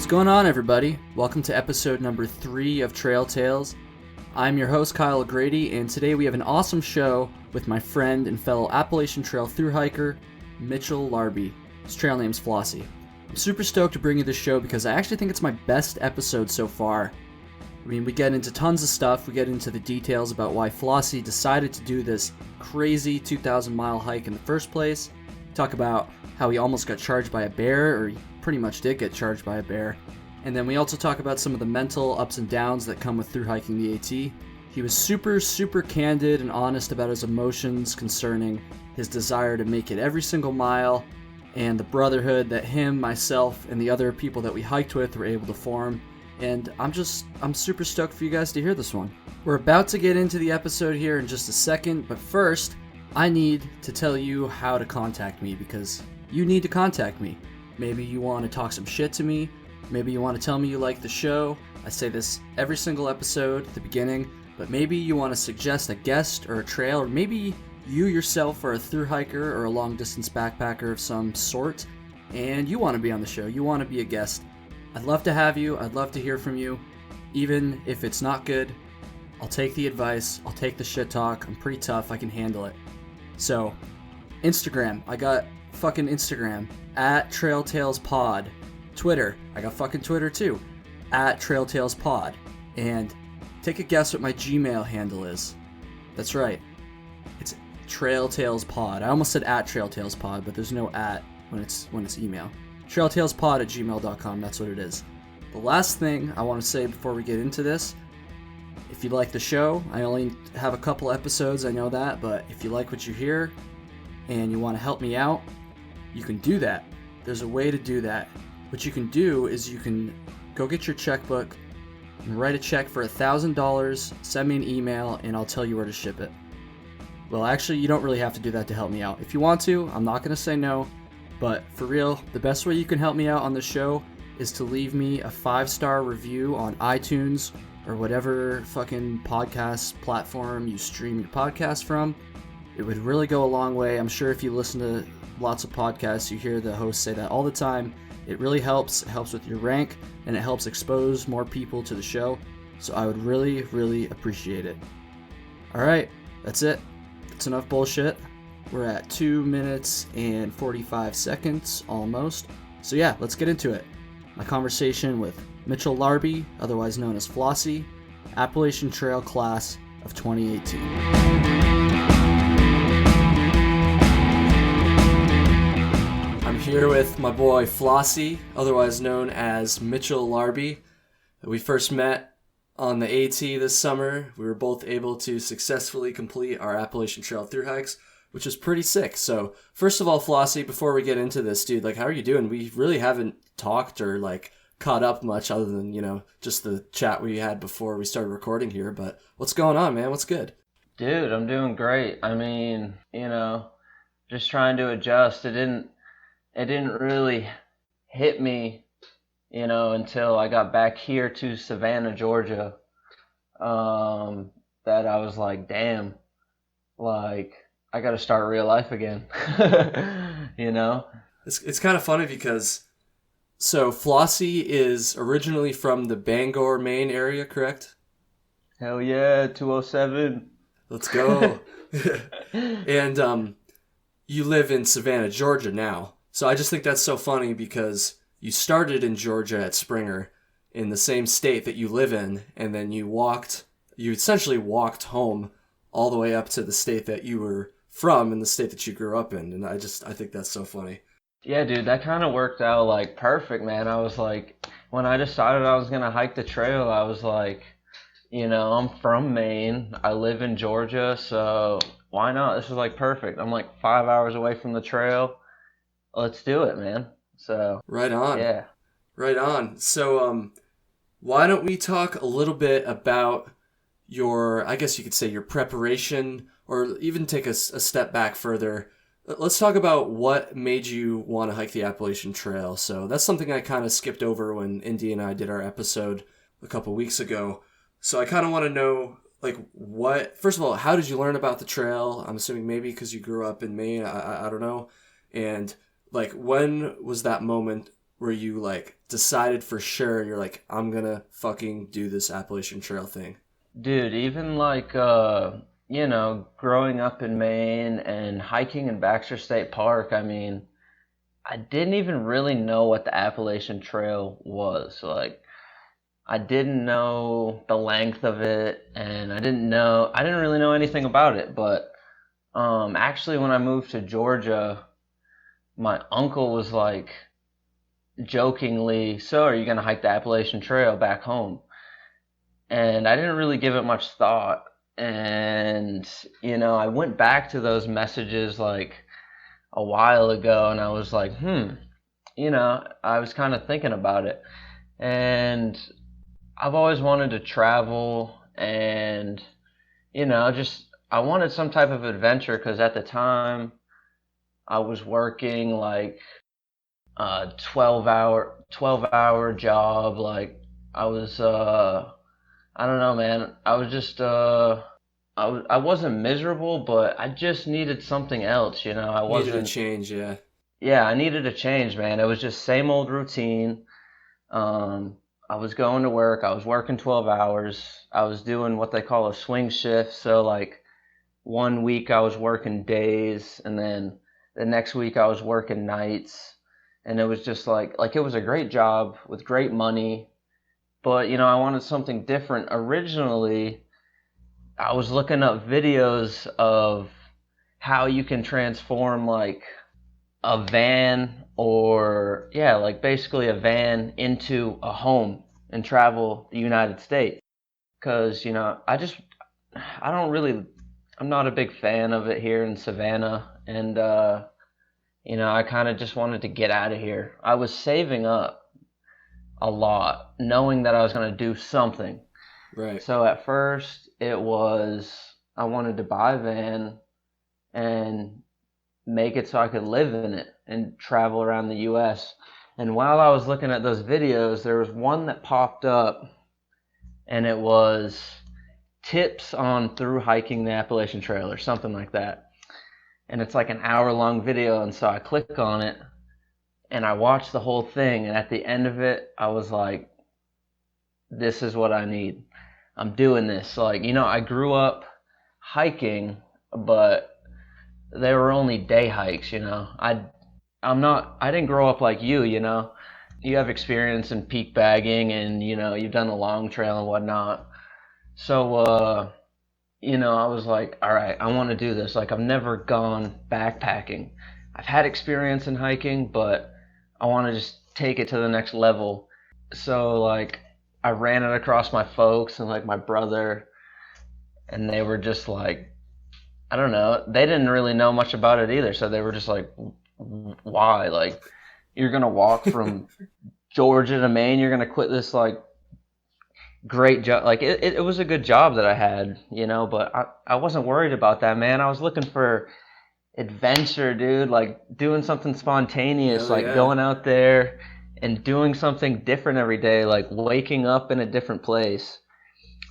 going on, everybody? Welcome to episode number 3 of Trail Tales. I'm your host, Kyle O'Grady, and today we have an awesome show with my friend and fellow Appalachian Trail thru-hiker, Mitchell Larby. His trail name's Flossy. I'm super stoked to bring you this show because I actually think it's my best episode so far. I mean, we get into tons of stuff. We get into the details about why Flossy decided to do this crazy 2,000-mile hike in the first place. Talk about how he almost got charged by a bear, or he pretty much did get charged by a bear. And then we also talk about some of the mental ups and downs that come with thru hiking the AT. He was super candid and honest about his emotions concerning his desire to make it every single mile, and the brotherhood that him, myself, and the other people that we hiked with were able to form. And I'm super stoked for you guys to hear this one. We're about to get into the episode here in just a second, but first, I need to tell you how to contact me, because you need to contact me. Maybe you want to talk some shit to me. Maybe you want to tell me you like the show. I say this every single episode at the beginning, but maybe you want to suggest a guest or a trail, or maybe you yourself are a thru-hiker or a long-distance backpacker of some sort, and you want to be on the show. You want to be a guest. I'd love to have you. I'd love to hear from you. Even if it's not good, I'll take the advice. I'll take the shit talk. I'm pretty tough. I can handle it. So, Instagram. I got fucking Instagram. @TrailTalesPod. Twitter. I got fucking Twitter too. @TrailTalesPod. And take a guess what my Gmail handle is. That's right. It's TrailTalesPod. I almost said @TrailTalesPod, but there's no @ when it's email. TrailTalesPod@gmail.com. That's what it is. The last thing I want to say before we get into this, if you like the show, I only have a couple episodes, I know that, but if you like what you hear and you want to help me out, you can do that. There's a way to do that. What you can do is you can go get your checkbook and write a check for $1,000, send me an email, and I'll tell you where to ship it. Well, actually, you don't really have to do that to help me out. If you want to, I'm not going to say no, but for real, the best way you can help me out on the show is to leave me a 5-star review on iTunes or whatever fucking podcast platform you stream your podcast from. It would really go a long way. I'm sure if you listen to lots of podcasts, you hear the hosts say that all the time. It really helps. It helps with your rank, and it helps expose more people to the show. So I would really appreciate it. Alright, that's it. That's enough bullshit. We're at 2 minutes and 45 seconds almost. So yeah, let's get into it. My conversation with Mitchell Larby, otherwise known as Flossy, Appalachian Trail class of 2018. I'm here with my boy Flossy, otherwise known as Mitchell Larby. We first met on the AT this summer. We were both able to successfully complete our Appalachian Trail thru hikes, which was pretty sick. So first of all, Flossy, before we get into this, dude, how are you doing? We really haven't talked or caught up much other than, just the chat we had before we started recording here. But what's going on, man? What's good? Dude, I'm doing great. I mean, just trying to adjust. It didn't really hit me, until I got back here to Savannah, Georgia, that I was like, damn, I got to start real life again, It's kind of funny because, so Flossy is originally from the Bangor, Maine area, correct? Hell yeah, 207. Let's go. And you live in Savannah, Georgia now. So I just think that's so funny because you started in Georgia at Springer in the same state that you live in, and then you essentially walked home all the way up to the state that you were from and the state that you grew up in. And I think that's so funny. Yeah, dude, that kind of worked out perfect, man. I was when I decided I was going to hike the trail, I was I'm from Maine. I live in Georgia, so why not? This is perfect. I'm 5 hours away from the trail. Let's do it, man. So right on. Yeah. Right on. So why don't we talk a little bit about your, I guess you could say, your preparation, or even take a step back further. Let's talk about what made you want to hike the Appalachian Trail. So that's something I kind of skipped over when Indy and I did our episode a couple weeks ago. So I kind of want to know, first of all, how did you learn about the trail? I'm assuming maybe because you grew up in Maine. I don't know. And when was that moment where you like decided for sure you're like, I'm gonna fucking do this Appalachian Trail thing? Dude, even like growing up in Maine and hiking in Baxter State Park, I mean, I didn't even really know what the Appalachian Trail was. Like, I didn't know the length of it, and I didn't really know anything about it. But actually, when I moved to Georgia, my uncle was like jokingly, "So, are you gonna hike the Appalachian Trail back home?" And I didn't really give it much thought. And I went back to those messages like a while ago, and I was like, I was kind of thinking about it. And I've always wanted to travel, and just I wanted some type of adventure because at the time I was working like a 12-hour job. Like I was I don't know, man. I was just I wasn't miserable, but I just needed something else. I Needed a wasn't. change, yeah. Yeah, I needed a change, man. It was just same old routine. I was going to work. I was working 12 hours. I was doing what they call a swing shift. So like one week I was working days, and then the next week I was working nights. And it was just like it was a great job with great money, but I wanted something different. Originally, I was looking up videos of how you can transform like a van, or yeah, like basically a van into a home and travel the United States. Because I don't really, I'm not a big fan of it here in Savannah, and I kind of just wanted to get out of here. I was saving up a lot, knowing that I was going to do something. Right. So at first, it was I wanted to buy a van and make it so I could live in it and travel around the U.S. And while I was looking at those videos, there was one that popped up, and it was tips on through hiking the Appalachian Trail or something like that. And it's like an hour-long video, and so I click on it, and I watched the whole thing, and at the end of it, I was like, this is what I need. I'm doing this. Like, I grew up hiking, but they were only day hikes, I didn't grow up like you. You have experience in peak bagging, and you've done the long trail and whatnot. So I was like, all right, I want to do this. Like, I've never gone backpacking. I've had experience in hiking, but I want to just take it to the next level. So like I ran it across my folks and like my brother, and they were just like, I don't know, they didn't really know much about it either. So they were just like, why? Like, you're going to walk from Georgia to Maine, you're going to quit this like great job. Like it was a good job that I had, but I wasn't worried about that, man. I was looking for adventure, dude, like doing something spontaneous, Hell like yeah. going out there and doing something different every day, like waking up in a different place,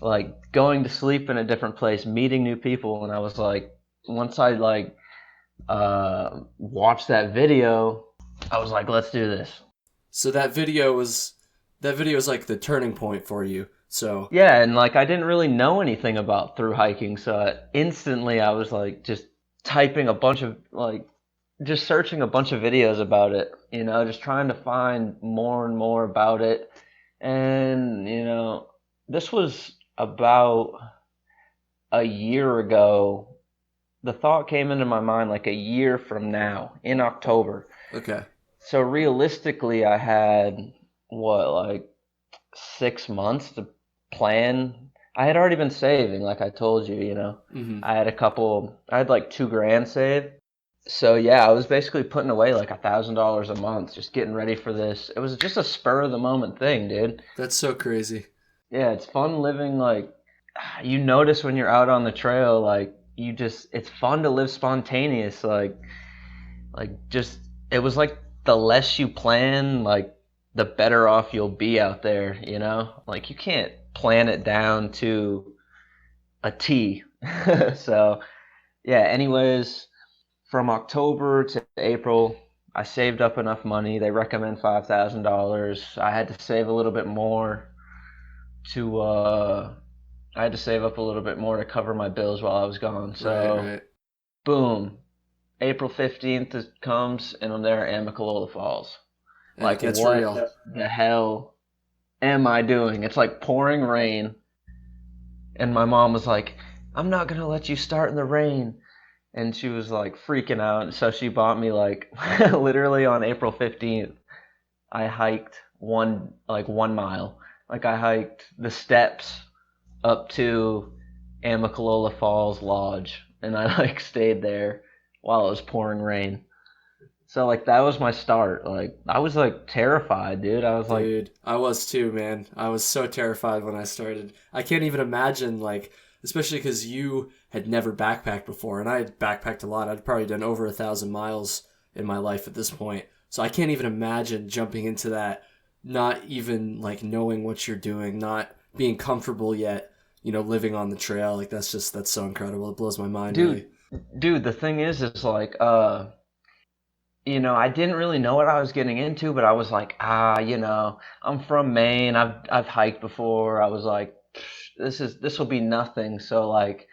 like going to sleep in a different place, meeting new people. And I was like, once I like watched that video, I was like, let's do this. So that video was like the turning point for you. So Yeah, and like I didn't really know anything about through hiking, so instantly I was like just typing a bunch of like just searching a bunch of videos about it, just trying to find more and more about it. And this was about a year ago. The thought came into my mind like a year from now in October. okay. So realistically, I had what, like 6 months to plan. I had already been saving, like I told you, Mm-hmm. I had like $2,000 saved. So yeah, I was basically putting away like $1,000 a month, just getting ready for this. It was just a spur of the moment thing, dude. That's so crazy. Yeah, it's fun living like, you notice when you're out on the trail, like it's fun to live spontaneous, just, it was like the less you plan, like the better off you'll be out there, Like you can't plan it down to a T. So, yeah, anyways, from October to April, I saved up enough money. They recommend $5,000. I had to save a little bit more to I had to save up a little bit more to cover my bills while I was gone. Right, So right. boom, April 15th comes and I'm there at Amicalola Falls. And it Like, gets what real. the hell am I doing? It's like pouring rain, and my mom was like, I'm not gonna let you start in the rain. And she was like freaking out. So she bought me like literally on April 15th, I hiked 1 mile. Like, I hiked the steps up to Amicalola Falls Lodge, and I like stayed there while it was pouring rain. So like that was my start. Like, I was like terrified, dude. I was like, Dude, I was too, man. I was so terrified when I started. I can't even imagine, like, especially because you had never backpacked before, and I had backpacked a lot. I'd probably done over 1,000 miles in my life at this point. So I can't even imagine jumping into that, not even like knowing what you're doing, not being comfortable yet, living on the trail. Like, that's so incredible. It blows my mind, dude, really. dude, the thing is like, I didn't really know what I was getting into, but I was like, I'm from Maine. I've hiked before. I was like, this will be nothing. So like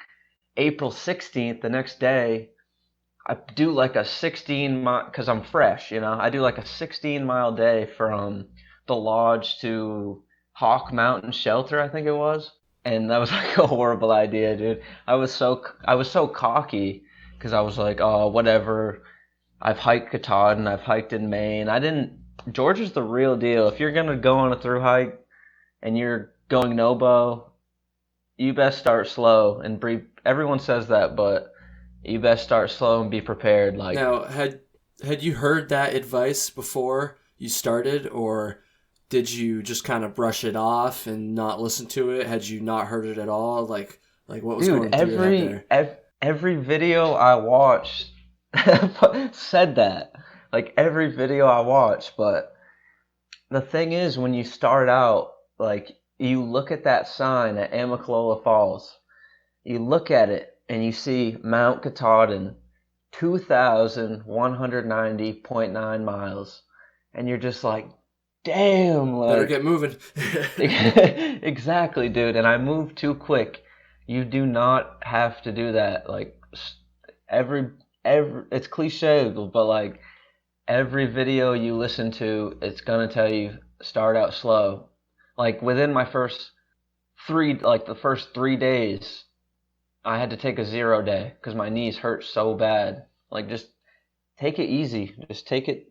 April 16th, the next day, I do like a 16 mile, because I'm fresh, I do like a 16-mile day from the lodge to Hawk Mountain Shelter, I think it was. And that was like a horrible idea, dude. I was so cocky because I was like, oh, whatever. I've hiked Katahdin, I've hiked in Maine. I didn't. Georgia's the real deal. If you're gonna go on a through hike and you're going Nobo, you best start slow and breathe. Everyone says that, but you best start slow and be prepared. Like, Now, had you heard that advice before you started, or did you just kind of brush it off and not listen to it? Had you not heard it at all? Like what was dude, going through your head there? every video I watched said that. Like, every video I watched, but the thing is, when you start out, like, you look at that sign at Amicalola Falls, you look at it and you see Mount Katahdin, 2,190.9 miles, and you're just like, damn, Better like, get moving. exactly, dude. And I moved too quick. You do not have to do that. Like, every it's cliche, but like every video you listen to, it's gonna tell you start out slow. Like, within my the first 3 days, I had to take a 0 day because my knees hurt so bad. Like, just take it easy. Just take it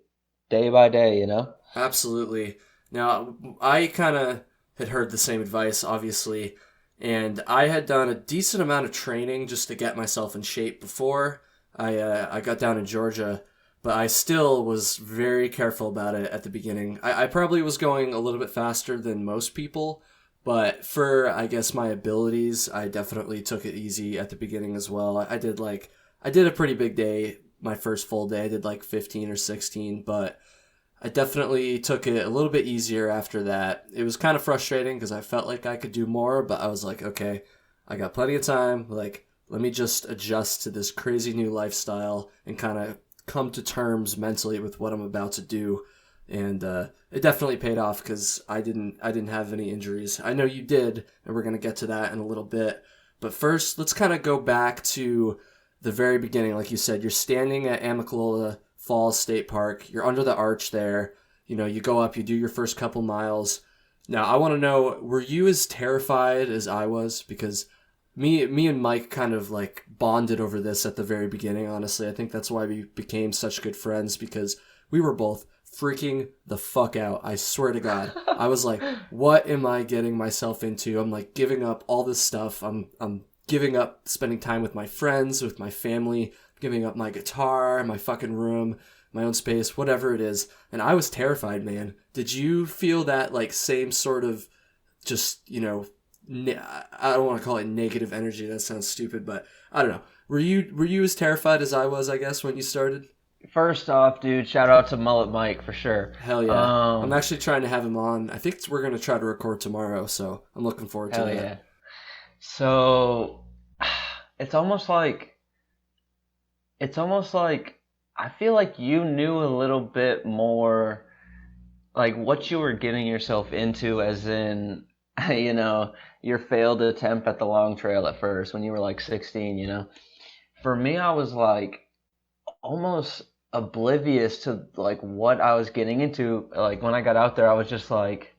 day by day. Absolutely. Now, I kind of had heard the same advice, obviously, and I had done a decent amount of training just to get myself in shape before I got down in Georgia, but I still was very careful about it at the beginning. I probably was going a little bit faster than most people, but for, I guess, my abilities, I definitely took it easy at the beginning as well. I did a pretty big day, my first full day. I did like 15 or 16, but I definitely took it a little bit easier after that. It was kind of frustrating because I felt like I could do more, but I was like, okay, I got plenty of time. Like, let me just adjust to this crazy new lifestyle and kind of come to terms mentally with what I'm about to do. And it definitely paid off because I didn't have any injuries. I know you did, and we're gonna get to that in a little bit. But first, let's kind of go back to the very beginning. Like you said, you're standing at Amicalola Falls State Park. You're under the arch there. You go up, you do your first couple miles. Now, I want to know, were you as terrified as I was? Because me and Mike kind of like bonded over this at the very beginning, honestly. I think that's why we became such good friends, because we were both freaking the fuck out. I swear to God. I was like, what am I getting myself into? I'm like giving up all this stuff. I'm giving up spending time with my friends, with my family, giving up my guitar, my fucking room, my own space, whatever it is. And I was terrified, man. Did you feel that like same sort of just, I don't want to call it negative energy. That sounds stupid, but I don't know. Were you as terrified as I was, I guess, when you started? First off, dude, shout out to Mullet Mike for sure. Hell yeah. I'm actually trying to have him on. I think we're going to try to record tomorrow, so I'm looking forward to Hell that. yeah. So it's almost like I feel like you knew a little bit more, like what you were getting yourself into, as in, your failed attempt at the long trail at first when you were like 16. For me, I was like almost oblivious to like what I was getting into. Like when I got out there, I was like,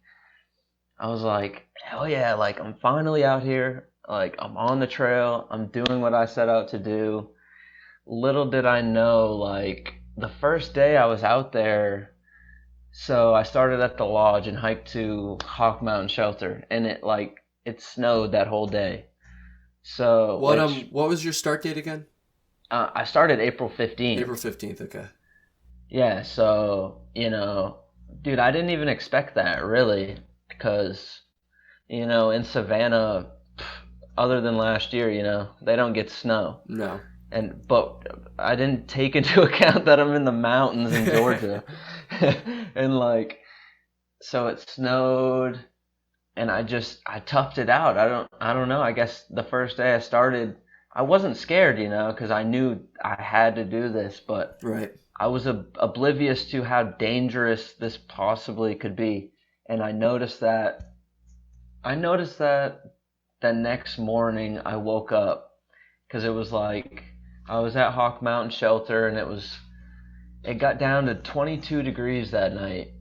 hell yeah, like I'm finally out here. Like I'm on the trail. I'm doing what I set out to do. Little did I know, like the first day I was out there, so I started at the lodge and hiked to Hawk Mountain Shelter, and it snowed that whole day. So What was your start date again? I started April 15th. April 15th, okay. Yeah, so, dude, I didn't even expect that really, because, in Savannah, other than last year, they don't get snow. No. But I didn't take into account that I'm in the mountains in Georgia. And so it snowed, and I toughed it out. I don't know. I guess the first day I started, I wasn't scared, because I knew I had to do this, but right. I was oblivious to how dangerous this possibly could be. And I noticed that the next morning I woke up, because it was like I was at Hawk Mountain Shelter, and it got down to 22 degrees that night.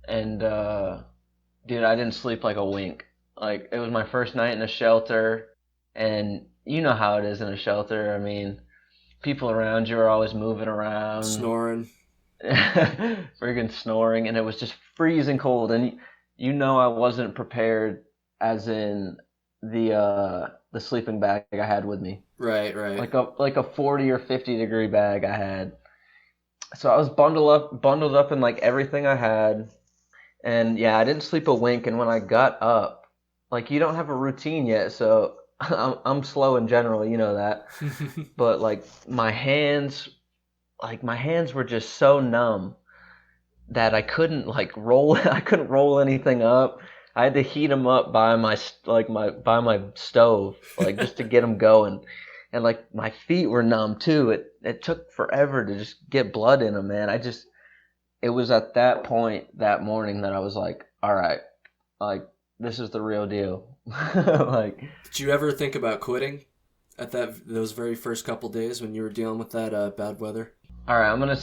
And dude, I didn't sleep like a wink. Like, it was my first night in a shelter, and you know how it is in a shelter. I mean, people around you are always moving around, snoring, friggin' snoring, and it was just freezing cold. And I wasn't prepared, as in the sleeping bag I had with me. Right. Like a 40 or 50 degree bag I had. So I was bundled up in like everything I had. And yeah, I didn't sleep a wink. And when I got up, like, you don't have a routine yet, so I'm slow in general, you know that. But like my hands were just so numb that I couldn't roll anything up. I had to heat them up by my stove, like, just to get them going. And like my feet were numb too. It took forever to just get blood in them, man. It was at that point that morning that I was like, all right, like, this is the real deal. Like, did you ever think about quitting at those very first couple days when you were dealing with that bad weather? All right, I'm gonna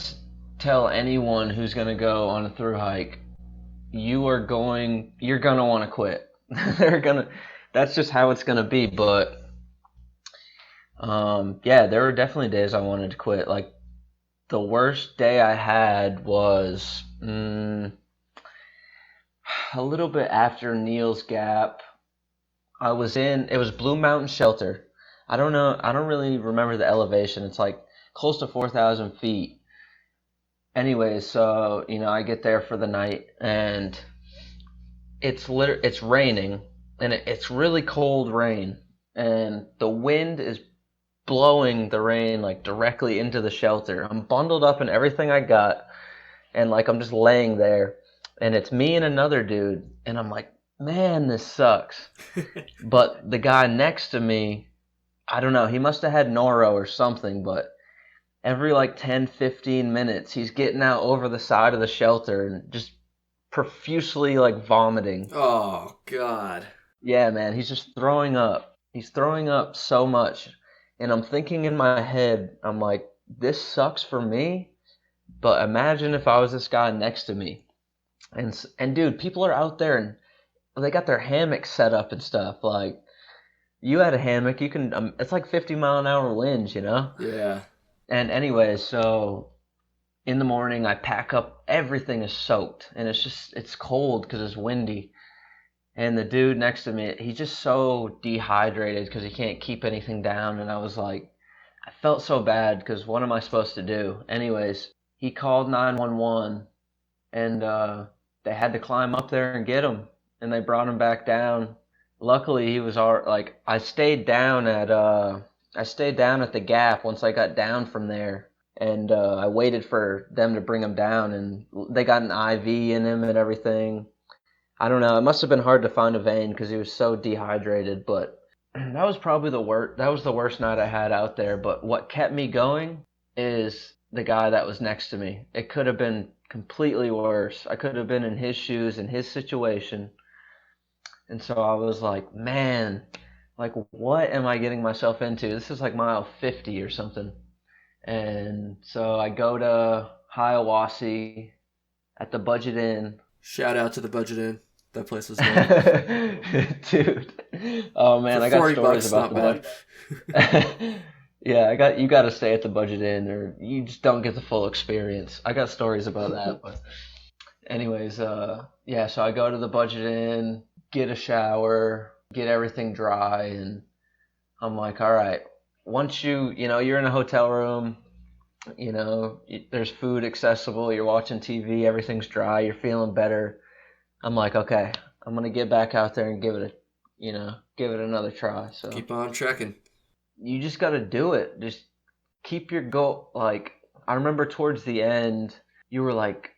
tell anyone who's gonna go on a thru hike, you're gonna want to quit. That's just how it's gonna be. But yeah, there were definitely days I wanted to quit. Like, the worst day I had was a little bit after Neil's Gap. It was Blue Mountain Shelter. I don't really remember the elevation. It's like close to 4,000 feet. Anyways, so, I get there for the night, and it's raining, and it's really cold rain, and the wind is blowing the rain like directly into the shelter. I'm bundled up in everything I got, and like I'm just laying there, and it's me and another dude, and I'm like, man, this sucks. But the guy next to me, I don't know, he must have had noro or something, but every like 10-15 minutes he's getting out over the side of the shelter and just profusely like vomiting. Oh god. Yeah, man, he's just throwing up. He's throwing up so much. And I'm thinking in my head, I'm like, this sucks for me, but imagine if I was this guy next to me. And dude, people are out there and they got their hammocks set up and stuff. Like, you had a hammock, you can, it's like 50-mile-an-hour winds, Yeah. And anyway, so in the morning I pack up, everything is soaked, and it's cold because it's windy. And the dude next to me, he's just so dehydrated because he can't keep anything down. And I was like, I felt so bad because what am I supposed to do? Anyways, he called 911, and they had to climb up there and get him, and they brought him back down. Luckily, he was like, I stayed down at the Gap once I got down from there, and I waited for them to bring him down, and they got an IV in him and everything. I don't know. It must have been hard to find a vein because he was so dehydrated. But that was probably the worst. That was the worst night I had out there. But what kept me going is the guy that was next to me. It could have been completely worse. I could have been in his shoes, in his situation. And so I was like, man, like, what am I getting myself into? This is like mile 50 or something. And so I go to Hiawassee at the Budget Inn. Shout out to the Budget Inn. That place was good. Dude. Oh man, For I got 40 stories bucks, about not bad. that. Yeah, you got to stay at the Budget Inn or you just don't get the full experience. I got stories about that, but anyways, yeah, so I go to the Budget Inn, get a shower, get everything dry, and I'm like, all right, once you're in a hotel room, there's food accessible, you're watching TV, everything's dry, you're feeling better. I'm like, okay, I'm gonna get back out there and give it another try. So Keep on trekking. you just gotta do it. Just keep your goal. Like I remember towards the end, you were like,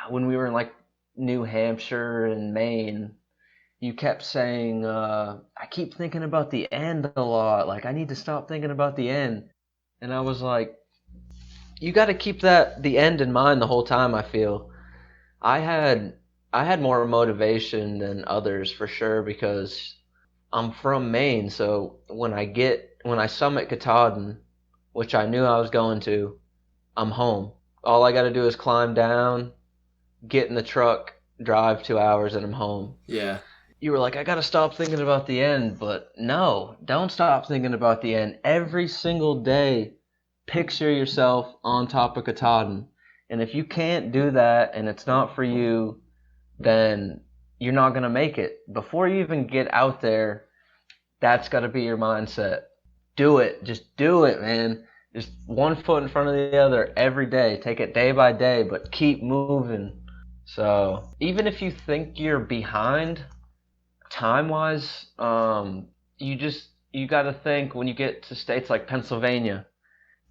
when we were in like New Hampshire and Maine, you kept saying, I keep thinking about the end a lot. Like I need to stop thinking about the end. And I was like, you got to keep the end in mind the whole time. I feel I had more motivation than others for sure because I'm from Maine. So when I summit Katahdin, which I knew I was going to, I'm home. All I got to do is climb down, get in the truck, drive 2 hours, and I'm home. Yeah. You were like, I got to stop thinking about the end, but no, don't stop thinking about the end. Every single day, picture yourself on top of Katahdin. And if you can't do that and it's not for you, then you're not going to make it. Before you even get out there, that's got to be your mindset. Do it. Just do it, man. Just one foot in front of the other every day. Take it day by day, but keep moving. So even if you think you're behind time-wise, you got to think when you get to states like Pennsylvania,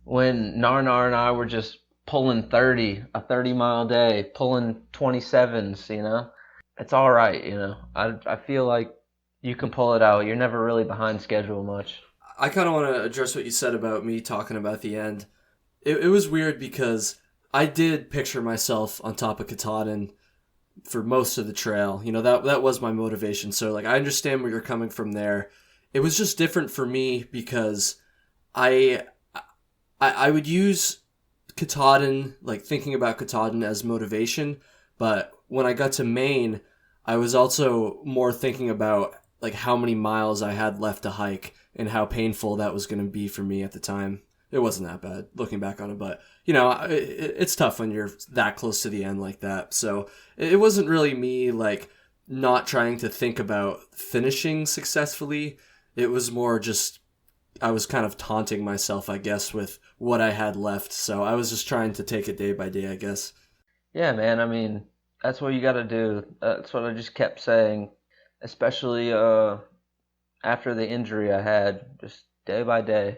when Narnar and I were just pulling a 30-mile day, pulling 27s, it's all right, I feel like you can pull it out. You're never really behind schedule much. I kind of want to address what you said about me talking about the end. It was weird because I did picture myself on top of Katahdin for most of the trail. That was my motivation. So like I understand where you're coming from there. It was just different for me because I would use Katahdin, like thinking about Katahdin as motivation, but when I got to Maine, I was also more thinking about like how many miles I had left to hike and how painful that was going to be for me at the time. It wasn't that bad looking back on it, but it's tough when you're that close to the end like that. So it wasn't really me like not trying to think about finishing successfully. It was more just I was kind of taunting myself, I guess, with what I had left. So I was just trying to take it day by day, I guess. Yeah, man. I mean, that's what you got to do. That's what I just kept saying, especially after the injury I had, just day by day,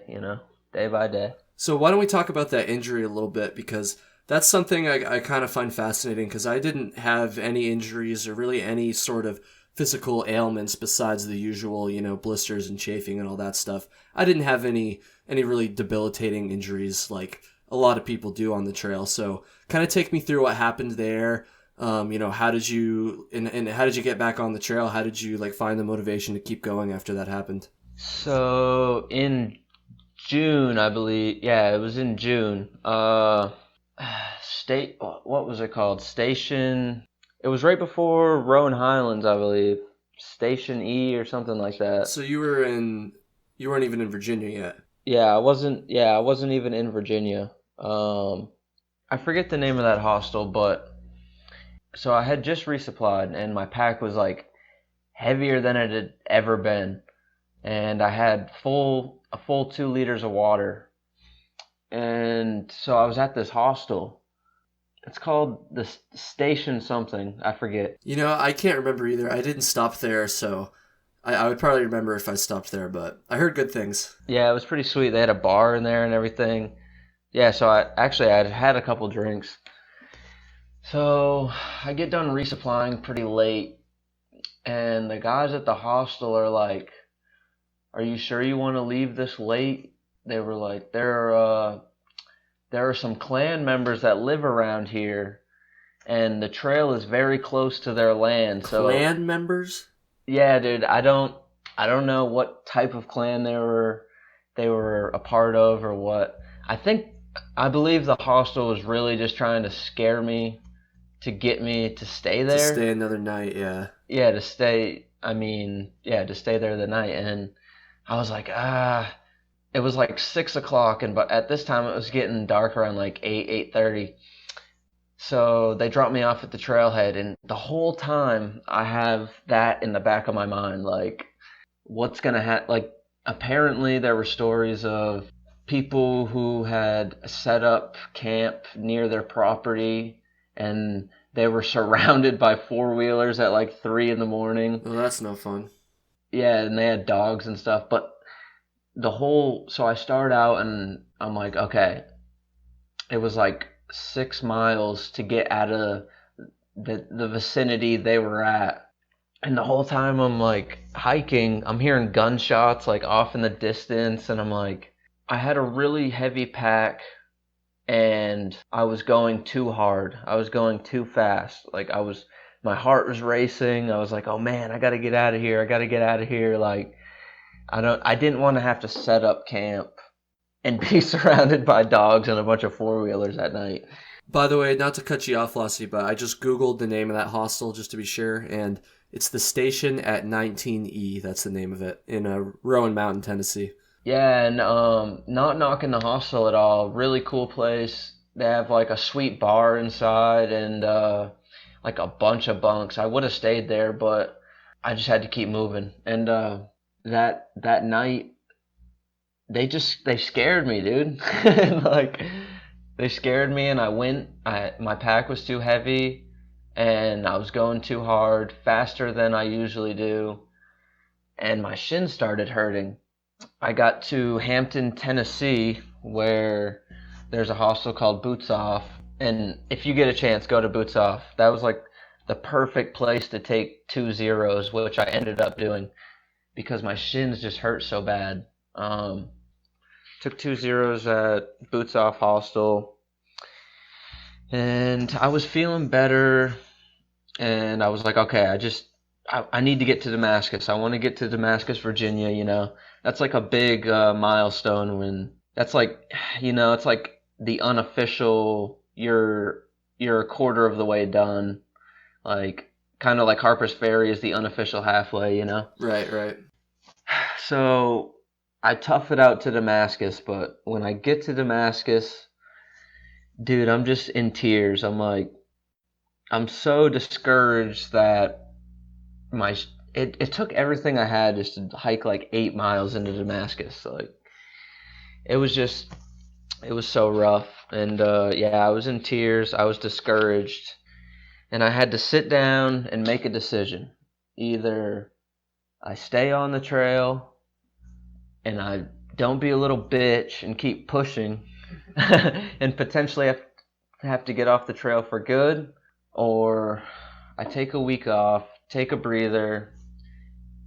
day by day. So why don't we talk about that injury a little bit, because that's something I kind of find fascinating, because I didn't have any injuries or really any sort of physical ailments besides the usual, blisters and chafing and all that stuff. I didn't have any really debilitating injuries like a lot of people do on the trail. So kind of take me through what happened there. How did you how did you get back on the trail? How did you like find the motivation to keep going after that happened? So in June, I believe. Yeah, it was in June. What was it called? Station. It was right before Roan Highlands, I believe. Station E or something like that. So you weren't even in Virginia yet. Yeah, I wasn't even in Virginia. I forget the name of that hostel, but so I had just resupplied and my pack was like heavier than it had ever been. And I had a full 2 liters of water. And so I was at this hostel. It's called the Station something. I forget. I can't remember either. I didn't stop there, so I would probably remember if I stopped there, but I heard good things. Yeah, it was pretty sweet. They had a bar in there and everything. Yeah, so I had a couple drinks. So I get done resupplying pretty late, and the guys at the hostel are like, "Are you sure you want to leave this late?" They were like, there are some clan members that live around here, and the trail is very close to their land. So Clan members? yeah, dude, I don't know what type of clan they were a part of or what. I believe the hostel was really just trying to scare me to get me to stay To there. stay another night, yeah. Yeah, to stay. I mean, yeah, to stay there the night, and I was like, it was like 6 o'clock, but at this time it was getting dark around like 8:30. So they dropped me off at the trailhead, and the whole time I have that in the back of my mind, like, what's gonna happen? Like, apparently there were stories of people who had set up camp near their property, and they were surrounded by four-wheelers at like 3 in the morning. Well, that's no fun. Yeah, and they had dogs and stuff, but so I start out and I'm like, okay, it was like 6 miles to get out of the vicinity they were at. And the whole time I'm like hiking, I'm hearing gunshots like off in the distance, and I'm like, I had a really heavy pack and I was going too hard. I was going too fast. Like my heart was racing. I was like, oh man, I got to get out of here. I got to get out of here. Like, I didn't want to have to set up camp and be surrounded by dogs and a bunch of four-wheelers at night. By the way, not to cut you off, Flossy, but I just Googled the name of that hostel just to be sure, and it's the Station at 19E. That's the name of it, in Rowan Mountain, Tennessee. Yeah, and not knocking the hostel at all. Really cool place. They have like a sweet bar inside and like a bunch of bunks. I would have stayed there, but I just had to keep moving. And that night, they scared me, dude. Like, they scared me, and my pack was too heavy, and I was going too hard, faster than I usually do, and my shins started hurting. I got to Hampton, Tennessee, where there's a hostel called Boots Off, and if you get a chance, go to Boots Off. That was like the perfect place to take 2 zeros, which I ended up doing because my shins just hurt so bad. Took 2 zeros at Boots Off Hostel, and I was feeling better, and I was like, okay, I need to get to Damascus. I want to get to Damascus, Virginia, That's like a big milestone that's like, it's like the unofficial, you're a quarter of the way done. Like, kind of like Harper's Ferry is the unofficial halfway, Right. So I tough it out to Damascus, but when I get to Damascus, dude, I'm just in tears. I'm like, I'm so discouraged that it took everything I had just to hike like 8 miles into Damascus. Like, it was so rough. And yeah, I was in tears. I was discouraged. And I had to sit down and make a decision. Either I stay on the trail and I don't be a little bitch and keep pushing and potentially have to get off the trail for good, or I take a week off, take a breather,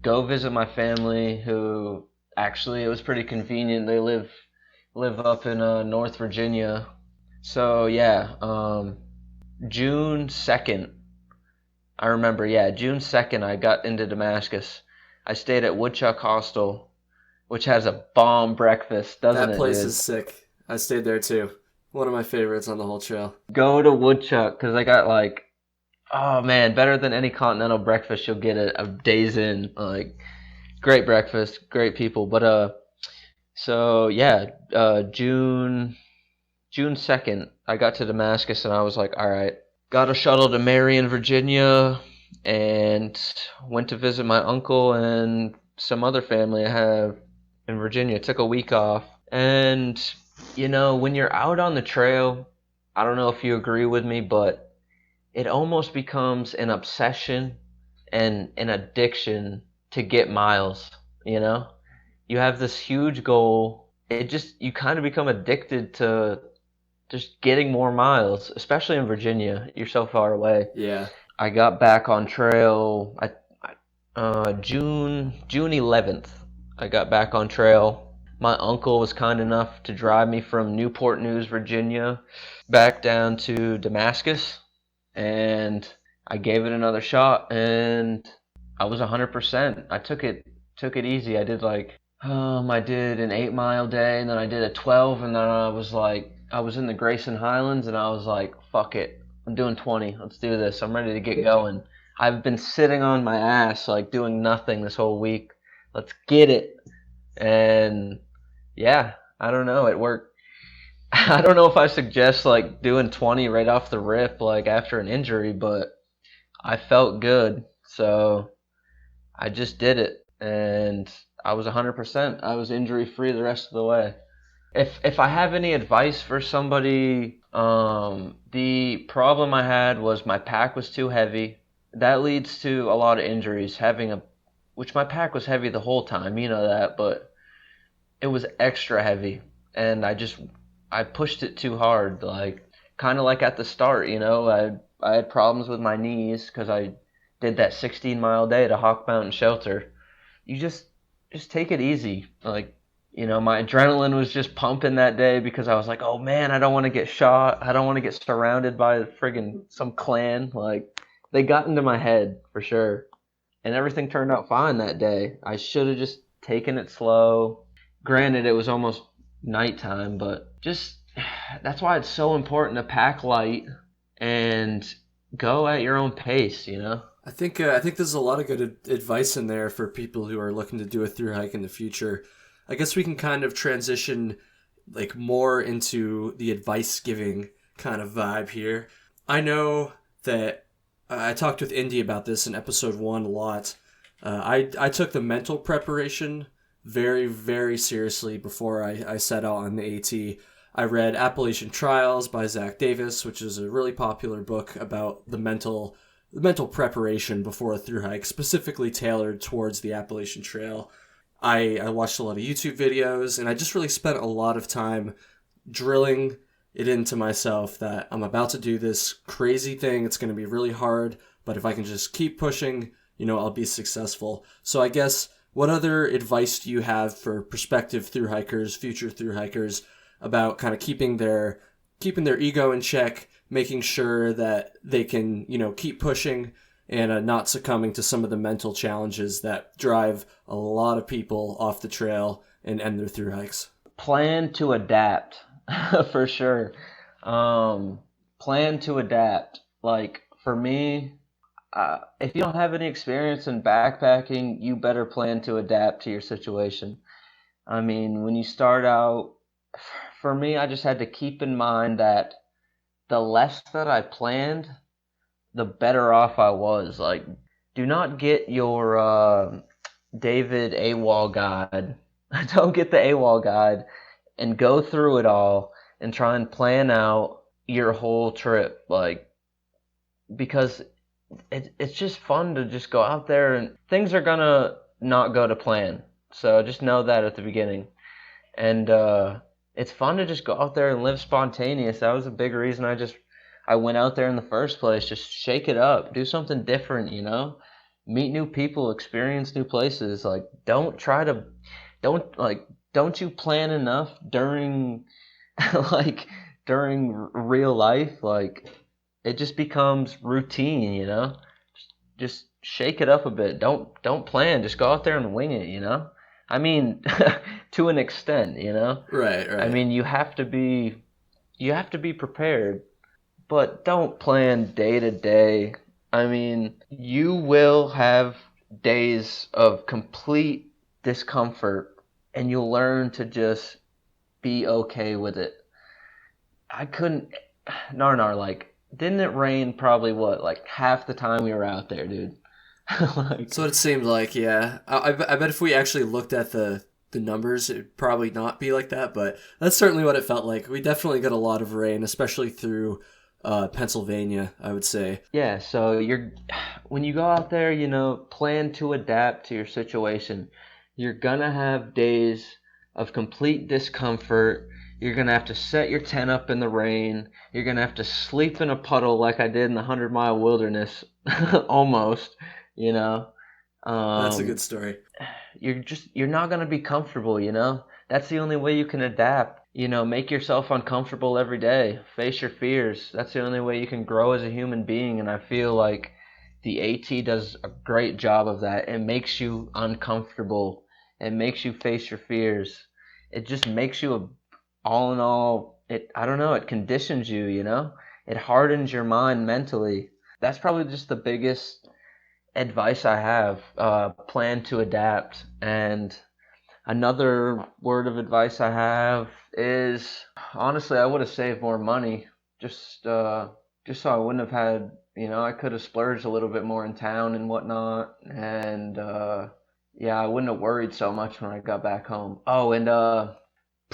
go visit my family, who actually, it was pretty convenient. They live up in North Virginia. So yeah, June 2nd, I remember, June 2nd I got into Damascus. I stayed at Woodchuck Hostel, which has a bomb breakfast, doesn't it? That place is sick. I stayed there too. One of my favorites on the whole trail. Go to Woodchuck, because I got like, oh man, better than any continental breakfast you'll get a days in. Like, great breakfast, great people. But so yeah, June 2nd, I got to Damascus, and I was like, all right, got a shuttle to Marion, Virginia, and went to visit my uncle and some other family I have in Virginia. Took a week off. And when you're out on the trail, I don't know if you agree with me, but it almost becomes an obsession and an addiction to get miles. You have this huge goal. You kind of become addicted to just getting more miles, especially in Virginia. You're so far away. Yeah. I got back on trail June 11th. I got back on trail. my uncle was kind enough to drive me from Newport News, Virginia, back down to Damascus, and I gave it another shot, and I was 100%. I took it easy. I did an 8 mile day, and then I did a 12, and then I was in the Grayson Highlands, and I was like, fuck it, I'm doing 20. Let's do this. I'm ready to get going. I've been sitting on my ass, like doing nothing this whole week. Let's get it. And yeah, I don't know. It worked. I don't know if I suggest like doing 20 right off the rip, like after an injury, but I felt good. So I just did it, and I was 100%. I was injury free the rest of the way. If I have any advice for somebody, the problem I had was my pack was too heavy. That leads to a lot of injuries. Which my pack was heavy the whole time, you know that, but it was extra heavy, and I pushed it too hard, like kind of like at the start, you know. I had problems with my knees because I did that 16-mile day to Hawk Mountain Shelter. You just take it easy, like. You know, my adrenaline was just pumping that day because I was like, oh man, I don't want to get shot. I don't want to get surrounded by friggin' some clan. Like, they got into my head for sure. And everything turned out fine that day. I should have just taken it slow. Granted, it was almost nighttime, but that's why it's so important to pack light and go at your own pace, you know? I think there's a lot of good advice in there for people who are looking to do a thru hike in the future. I guess we can kind of transition like more into the advice giving kind of vibe here. I know that I talked with Indy about this in episode 1 a lot. I took the mental preparation very, very seriously before I set out on the AT. I read Appalachian Trail by Zach Davis, which is a really popular book about the mental preparation before a thru hike, specifically tailored towards the Appalachian Trail. I watched a lot of YouTube videos, and I just really spent a lot of time drilling it into myself that I'm about to do this crazy thing. It's going to be really hard, but if I can just keep pushing, you know, I'll be successful. So I guess, what other advice do you have for prospective thru-hikers, future thru-hikers, about kind of keeping their ego in check, making sure that they can, you know, keep pushing and not succumbing to some of the mental challenges that drive a lot of people off the trail and end their thru hikes? Plan to adapt, for sure. Plan to adapt. Like, for me, if you don't have any experience in backpacking, you better plan to adapt to your situation. I mean, when you start out, for me, I just had to keep in mind that the less that I planned, the better off I was. Like, do not get your David AWOL guide. Don't get the AWOL guide and go through it all and try and plan out your whole trip. Like, because it's just fun to just go out there, and things are gonna not go to plan. So just know that at the beginning. And it's fun to just go out there and live spontaneous. That was a big reason I went out there in the first place. Just shake it up, do something different, you know, meet new people, experience new places. Like, don't you plan enough during during real life. Like, it just becomes routine, you know. Just shake it up a bit. Don't plan, just go out there and wing it, you know. I mean, to an extent, you know. Right. I mean, you have to be prepared. But don't plan day to day. I mean, you will have days of complete discomfort, and you'll learn to just be okay with it. I couldn't, like, didn't it rain probably like half the time we were out there, dude? That's what it seemed like, yeah. I bet if we actually looked at the numbers, it'd probably not be like that, but that's certainly what it felt like. We definitely got a lot of rain, especially through Pennsylvania, I would say. Yeah, so when you go out there, you know, plan to adapt to your situation. You're gonna have days of complete discomfort. You're gonna have to set your tent up in the rain. You're gonna have to sleep in a puddle like I did in the 100-mile wilderness, almost. You know, That's a good story. You're not gonna be comfortable, you know. That's the only way you can adapt. Make yourself uncomfortable every day. Face your fears. That's the only way you can grow as a human being. And I feel like the AT does a great job of that. It makes you uncomfortable. It makes you face your fears. It just makes you all in all, I don't know, it conditions you, It hardens your mind mentally. That's probably just the biggest advice I have. Plan to adapt. And another word of advice I have is, honestly, I would have saved more money just so I wouldn't have had, I could have splurged a little bit more in town and whatnot. And yeah, I wouldn't have worried so much when I got back home. Oh, and I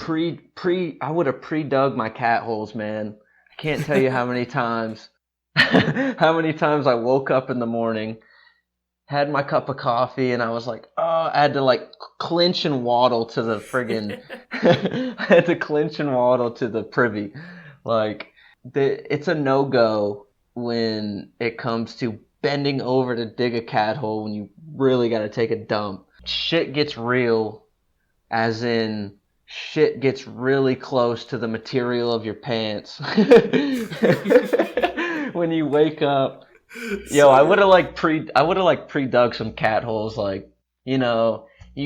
would have pre-dug my cat holes, man. I can't tell you how many times I woke up in the morning, had my cup of coffee, and I was like, oh, I had to like clinch and waddle to the friggin' I had to clinch and waddle to the privy. Like, it's a no-go when it comes to bending over to dig a cat hole when you really got to take a dump. Shit gets real, as in shit gets really close to the material of your pants. When you wake up, yo, I would have pre-dug some cat holes. Like, you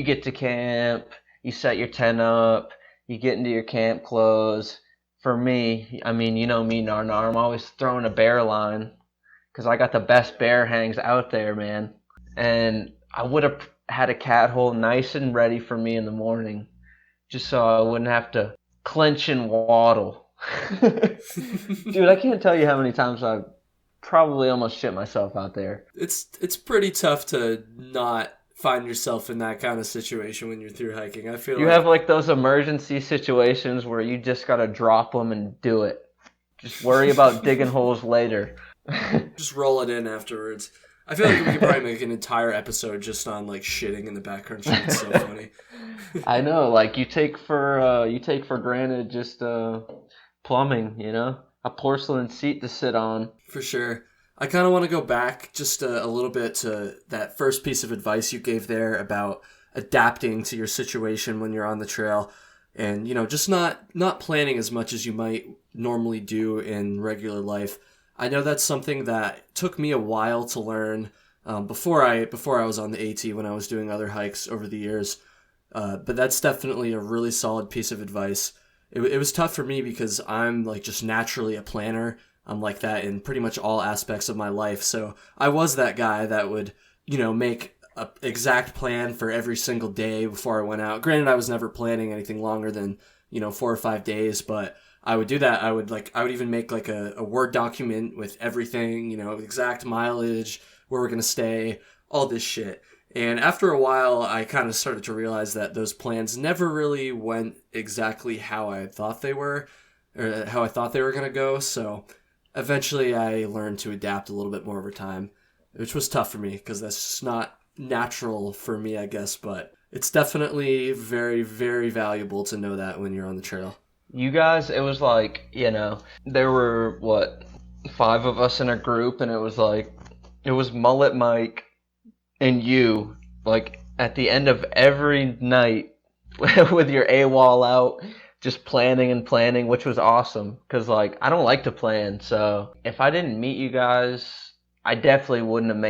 get to camp, you set your tent up, you get into your camp clothes. For me, I mean, you know me, Narnar, I'm always throwing a bear line because I got the best bear hangs out there, man. And I would have had a cat hole nice and ready for me in the morning, just so I wouldn't have to clench and waddle. Dude, I can't tell you how many times I've probably almost shit myself out there. It's pretty tough to not find yourself in that kind of situation when you're through hiking. I feel you have like those emergency situations where you just gotta drop them and do it. Just worry about digging holes later. Just roll it in afterwards. I feel like we could probably make an entire episode just on like shitting in the backcountry. It's so funny. I know, like you take for granted just plumbing, a porcelain seat to sit on. For sure. I kind of want to go back just a little bit to that first piece of advice you gave there about adapting to your situation when you're on the trail, and just not planning as much as you might normally do in regular life. I know that's something that took me a while to learn before I was on the AT when I was doing other hikes over the years. But that's definitely a really solid piece of advice. It was tough for me because I'm like just naturally a planner. I'm like that in pretty much all aspects of my life. So I was that guy that would, make an exact plan for every single day before I went out. Granted, I was never planning anything longer than, 4 or 5 days, but I would do that. I would even make like a Word document with everything, exact mileage, where we're going to stay, all this shit. And after a while, I kind of started to realize that those plans never really went exactly how I thought they were, or how I thought they were going to go. So eventually I learned to adapt a little bit more over time, which was tough for me because that's just not natural for me, I guess. But it's definitely very, very valuable to know that when you're on the trail. You guys, it was like, there were, 5 of us in a group, and it was Mullet Mike and you, like, at the end of every night with your AWOL out, just planning, which was awesome, because, like, I don't like to plan, so if I didn't meet you guys, I definitely wouldn't have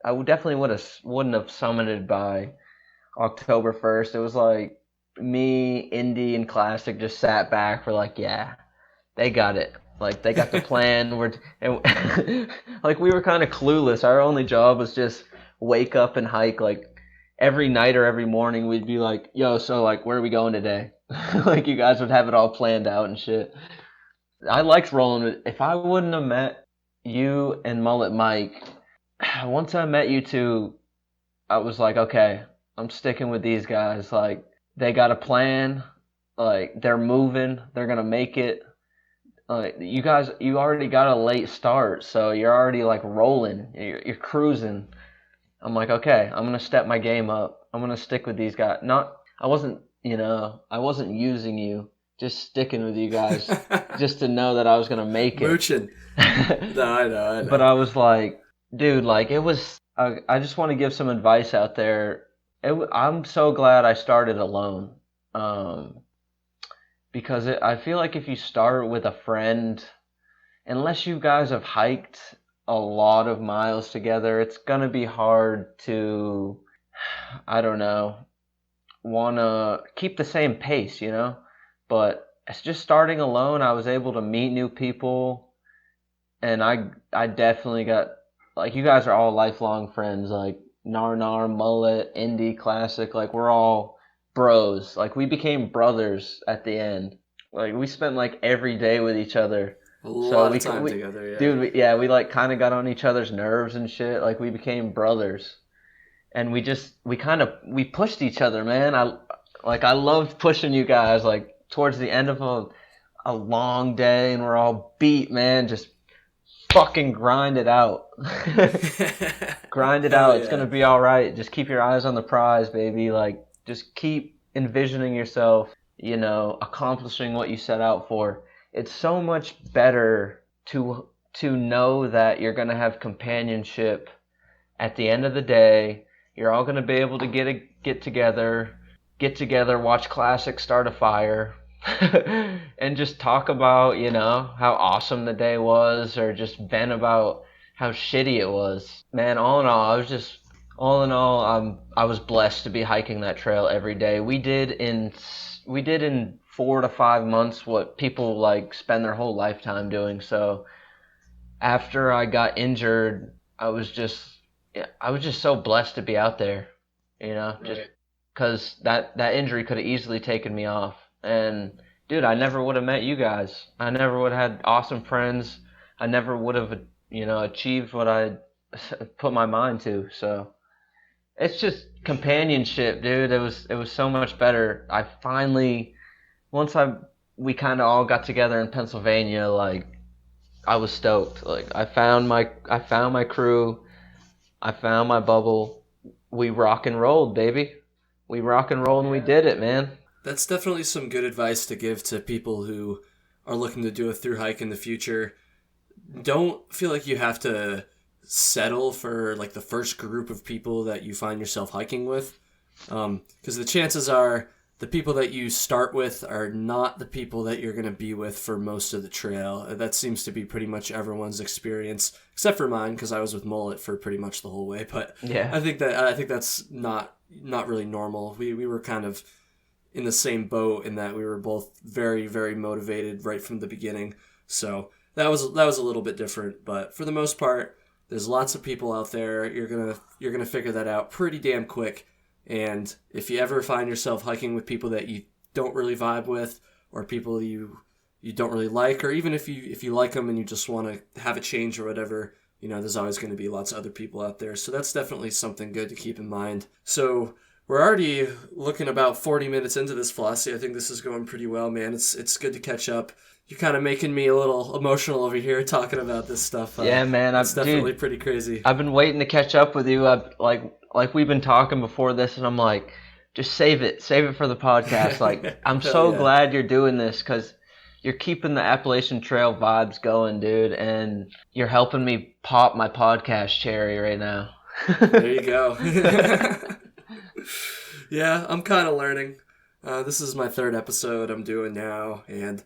summited by October 1st. It was like, me, Indy, and Classic just sat back. We're like, yeah, they got it. Like, they got the plan. Like, we were kind of clueless. Our only job was just wake up and hike. Like, every night or every morning, we'd be like, yo, so, like, where are we going today? Like, you guys would have it all planned out and shit. I liked rolling with. If I wouldn't have met you and Mullet Mike, once I met you two, I was like, okay, I'm sticking with these guys. Like, they got a plan, like, they're moving, they're gonna make it. You guys, you already got a late start, so you're already, like, rolling, you're cruising. I'm like, okay, I'm gonna step my game up. I'm gonna stick with these guys. I wasn't using you, just sticking with you guys, just to know that I was gonna make it. Mooching. No, I know. But I was like, dude, like, I just want to give some advice out there. I'm so glad I started alone. Because I feel like if you start with a friend, unless you guys have hiked a lot of miles together, it's gonna be hard to, I don't know, wanna keep the same pace, you know? But it's just starting alone, I was able to meet new people, and I definitely got, like, you guys are all lifelong friends, like Nar, Mullet, Indy, Classic, like, we're all bros. Like, we became brothers at the end. Like, we spent, like, every day with each other. A lot of time together, yeah. Dude, we like, kind of got on each other's nerves and shit. Like, we became brothers. And we pushed each other, man. I loved pushing you guys, like, towards the end of a long day, and we're all beat, man. Just fucking grind it out. Grind it out. It's gonna be all right. Just keep your eyes on the prize, baby. Like, just keep envisioning yourself, accomplishing what you set out for. It's so much better to know that you're gonna have companionship at the end of the day. You're all gonna be able to get together, watch Classic, start a fire, and just talk about, how awesome the day was, or just vent about how shitty it was. Man, all in all, I was blessed to be hiking that trail every day. We did in 4 to 5 months what people like spend their whole lifetime doing. So after I got injured, I was just so blessed to be out there, just because that injury could have easily taken me off. And dude, I never would have met you guys. I never would have had awesome friends. I never would have, achieved what I put my mind to. So it's just companionship, dude. It was so much better. I finally, we kind of all got together in Pennsylvania, like, I was stoked. Like, I found my crew. I found my bubble. We rock and rolled, baby. We rock and rolled, and we did it, man. That's definitely some good advice to give to people who are looking to do a thru hike in the future. Don't feel like you have to settle for like the first group of people that you find yourself hiking with, because the chances are the people that you start with are not the people that you're going to be with for most of the trail. That seems to be pretty much everyone's experience, except for mine, because I was with Mullet for pretty much the whole way. But yeah, I think that's not really normal. We were kind of in the same boat in that we were both very, very motivated right from the beginning. So that was a little bit different, but for the most part, there's lots of people out there. You're gonna figure that out pretty damn quick. And if you ever find yourself hiking with people that you don't really vibe with, or people you don't really like, or even if you like them and you just want to have a change or whatever, there's always going to be lots of other people out there. So that's definitely something good to keep in mind. So we're already looking about 40 minutes into this, Flossy. I think this is going pretty well, man. It's good to catch up. You're kind of making me a little emotional over here talking about this stuff. Yeah, man. It's definitely pretty crazy. I've been waiting to catch up with you. Like we've been talking before this, and I'm like, just save it for the podcast. Like, I'm so glad you're doing this, because you're keeping the Appalachian Trail vibes going, dude, and you're helping me pop my podcast cherry right now. There you go. Yeah, I'm kind of learning. This is my 3rd episode I'm doing now, and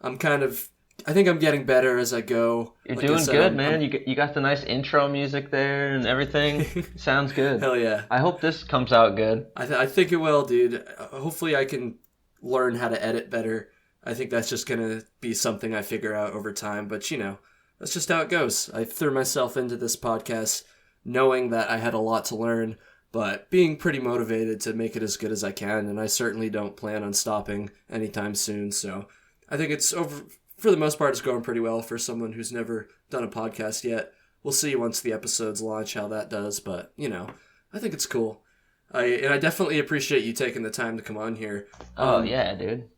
I think I'm getting better as I go. You're doing good, man. You got the nice intro music there and everything. Sounds good. Hell yeah. I hope this comes out good. I think it will, dude. Hopefully I can learn how to edit better. I think that's just going to be something I figure out over time. But, that's just how it goes. I threw myself into this podcast knowing that I had a lot to learn, but being pretty motivated to make it as good as I can. And I certainly don't plan on stopping anytime soon. So I think it's over. For the most part, it's going pretty well for someone who's never done a podcast yet. We'll see once the episodes launch how that does, but, I think it's cool. I definitely appreciate you taking the time to come on here. Yeah, dude.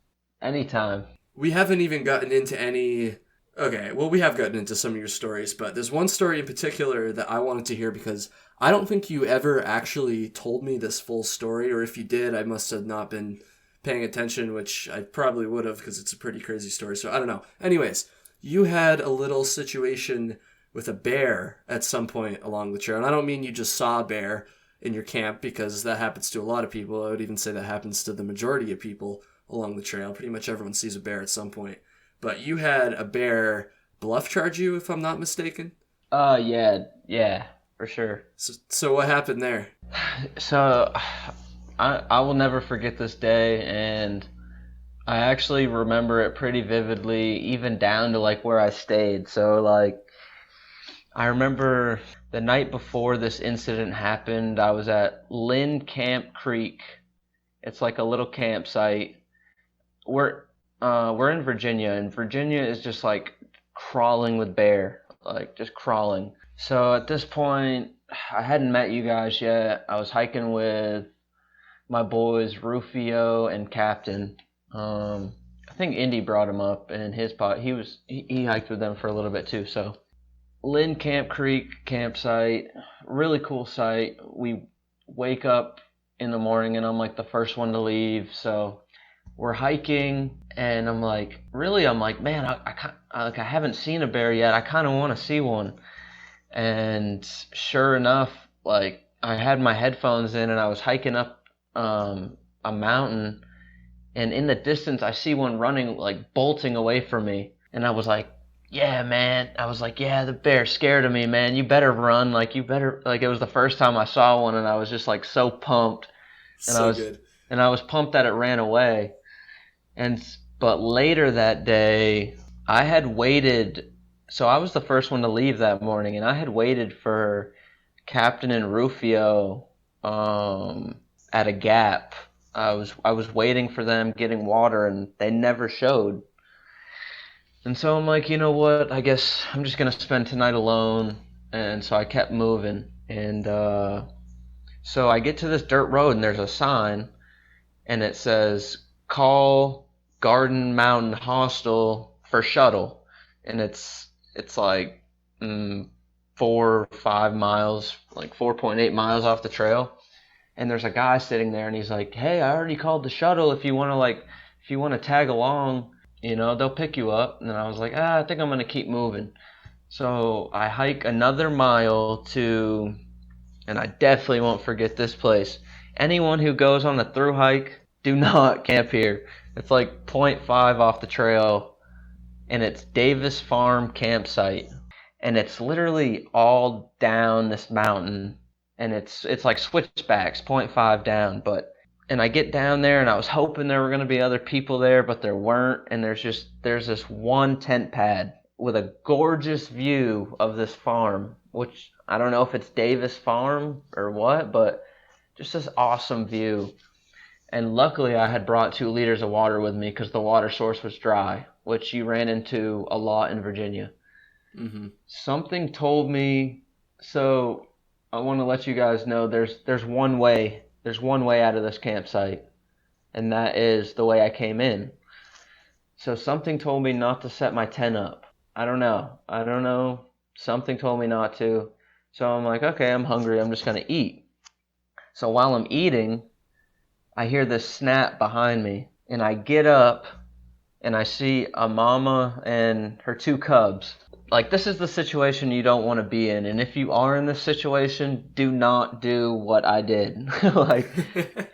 Anytime. We haven't even gotten into any... Okay, well, we have gotten into some of your stories, but there's one story in particular that I wanted to hear, because I don't think you ever actually told me this full story, or if you did, I must have not been paying attention, which I probably would have, because it's a pretty crazy story. So I don't know. Anyways, you had a little situation with a bear at some point along the trail. And I don't mean you just saw a bear. in your camp, because that happens to a lot of people. I would even say that happens to the majority of people along the trail. Pretty much everyone sees a bear at some point. But you had a bear bluff charge you, if I'm not mistaken? Yeah, for sure. So what happened there? So I will never forget this day, and I actually remember it pretty vividly, even down to like where I stayed. So like I remember the night before this incident happened, I was at Lynn Camp Creek. It's like a little campsite. We're in Virginia, and Virginia is just like crawling with bear, like just crawling. So at this point, I hadn't met you guys yet. I was hiking with my boys Rufio and Captain. I think Indy brought him up in his pot. He hiked with them for a little bit too. So Lynn Camp Creek campsite, really cool site. We wake up in the morning and I'm like the first one to leave. So we're hiking and I'm like, man, I haven't seen a bear yet. I kind of want to see one. And sure enough, like I had my headphones in and I was hiking up a mountain, and in the distance I see one running, like bolting away from me, and I was like, yeah, man. I was like, yeah, the bear's scared of me, man. You better run. Like it was the first time I saw one, and I was just like so pumped. And Good. And I was pumped that it ran away. But later that day, I had waited. So I was the first one to leave that morning, and I had waited for Captain and Rufio at a gap. I was waiting for them, getting water, and they never showed. And so I'm like, you know what? I guess I'm just gonna spend tonight alone. And so I kept moving, and so I get to this dirt road, and there's a sign, and it says, "Call Garden Mountain Hostel for shuttle," and it's like 4 or 5 miles, like 4.8 miles off the trail. And there's a guy sitting there, and he's like, "Hey, I already called the shuttle. If you want to tag along, they'll pick you up." And then I was like, I think I'm gonna keep moving. So I hike another mile to, and I definitely won't forget this place. Anyone who goes on a thru hike, do not camp here. It's like 0.5 off the trail, and it's Davis Farm Campsite, and it's literally all down this mountain. And it's like switchbacks, 0.5 down, and I get down there, and I was hoping there were going to be other people there, but there weren't. And there's this one tent pad with a gorgeous view of this farm, which I don't know if it's Davis Farm or what, but just this awesome view. And luckily I had brought 2 liters of water with me because the water source was dry, which you ran into a lot in Virginia. Mm-hmm. Something told me, so I want to let you guys know there's one way out of this campsite, and that is the way I came in. So something told me not to set my tent up. I don't know. Something told me not to. So I'm like, okay, I'm hungry. I'm just going to eat. So while I'm eating, I hear this snap behind me, and I get up and I see a mama and her 2 cubs. Like, this is the situation you don't want to be in. And if you are in this situation, do not do what I did. Like,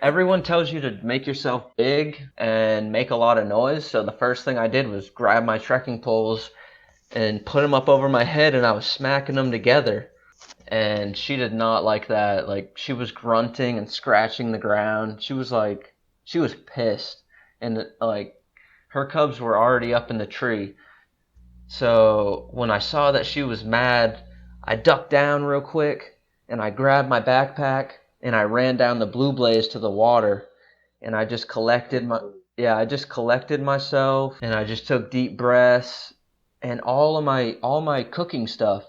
everyone tells you to make yourself big and make a lot of noise. So the first thing I did was grab my trekking poles and put them up over my head, and I was smacking them together. And she did not like that. Like, she was grunting and scratching the ground. She was pissed. And like, her cubs were already up in the tree. So when I saw that she was mad, I ducked down real quick, and I grabbed my backpack, and I ran down the Blue Blaze to the water, and I just collected myself, and I just took deep breaths, and all my cooking stuff,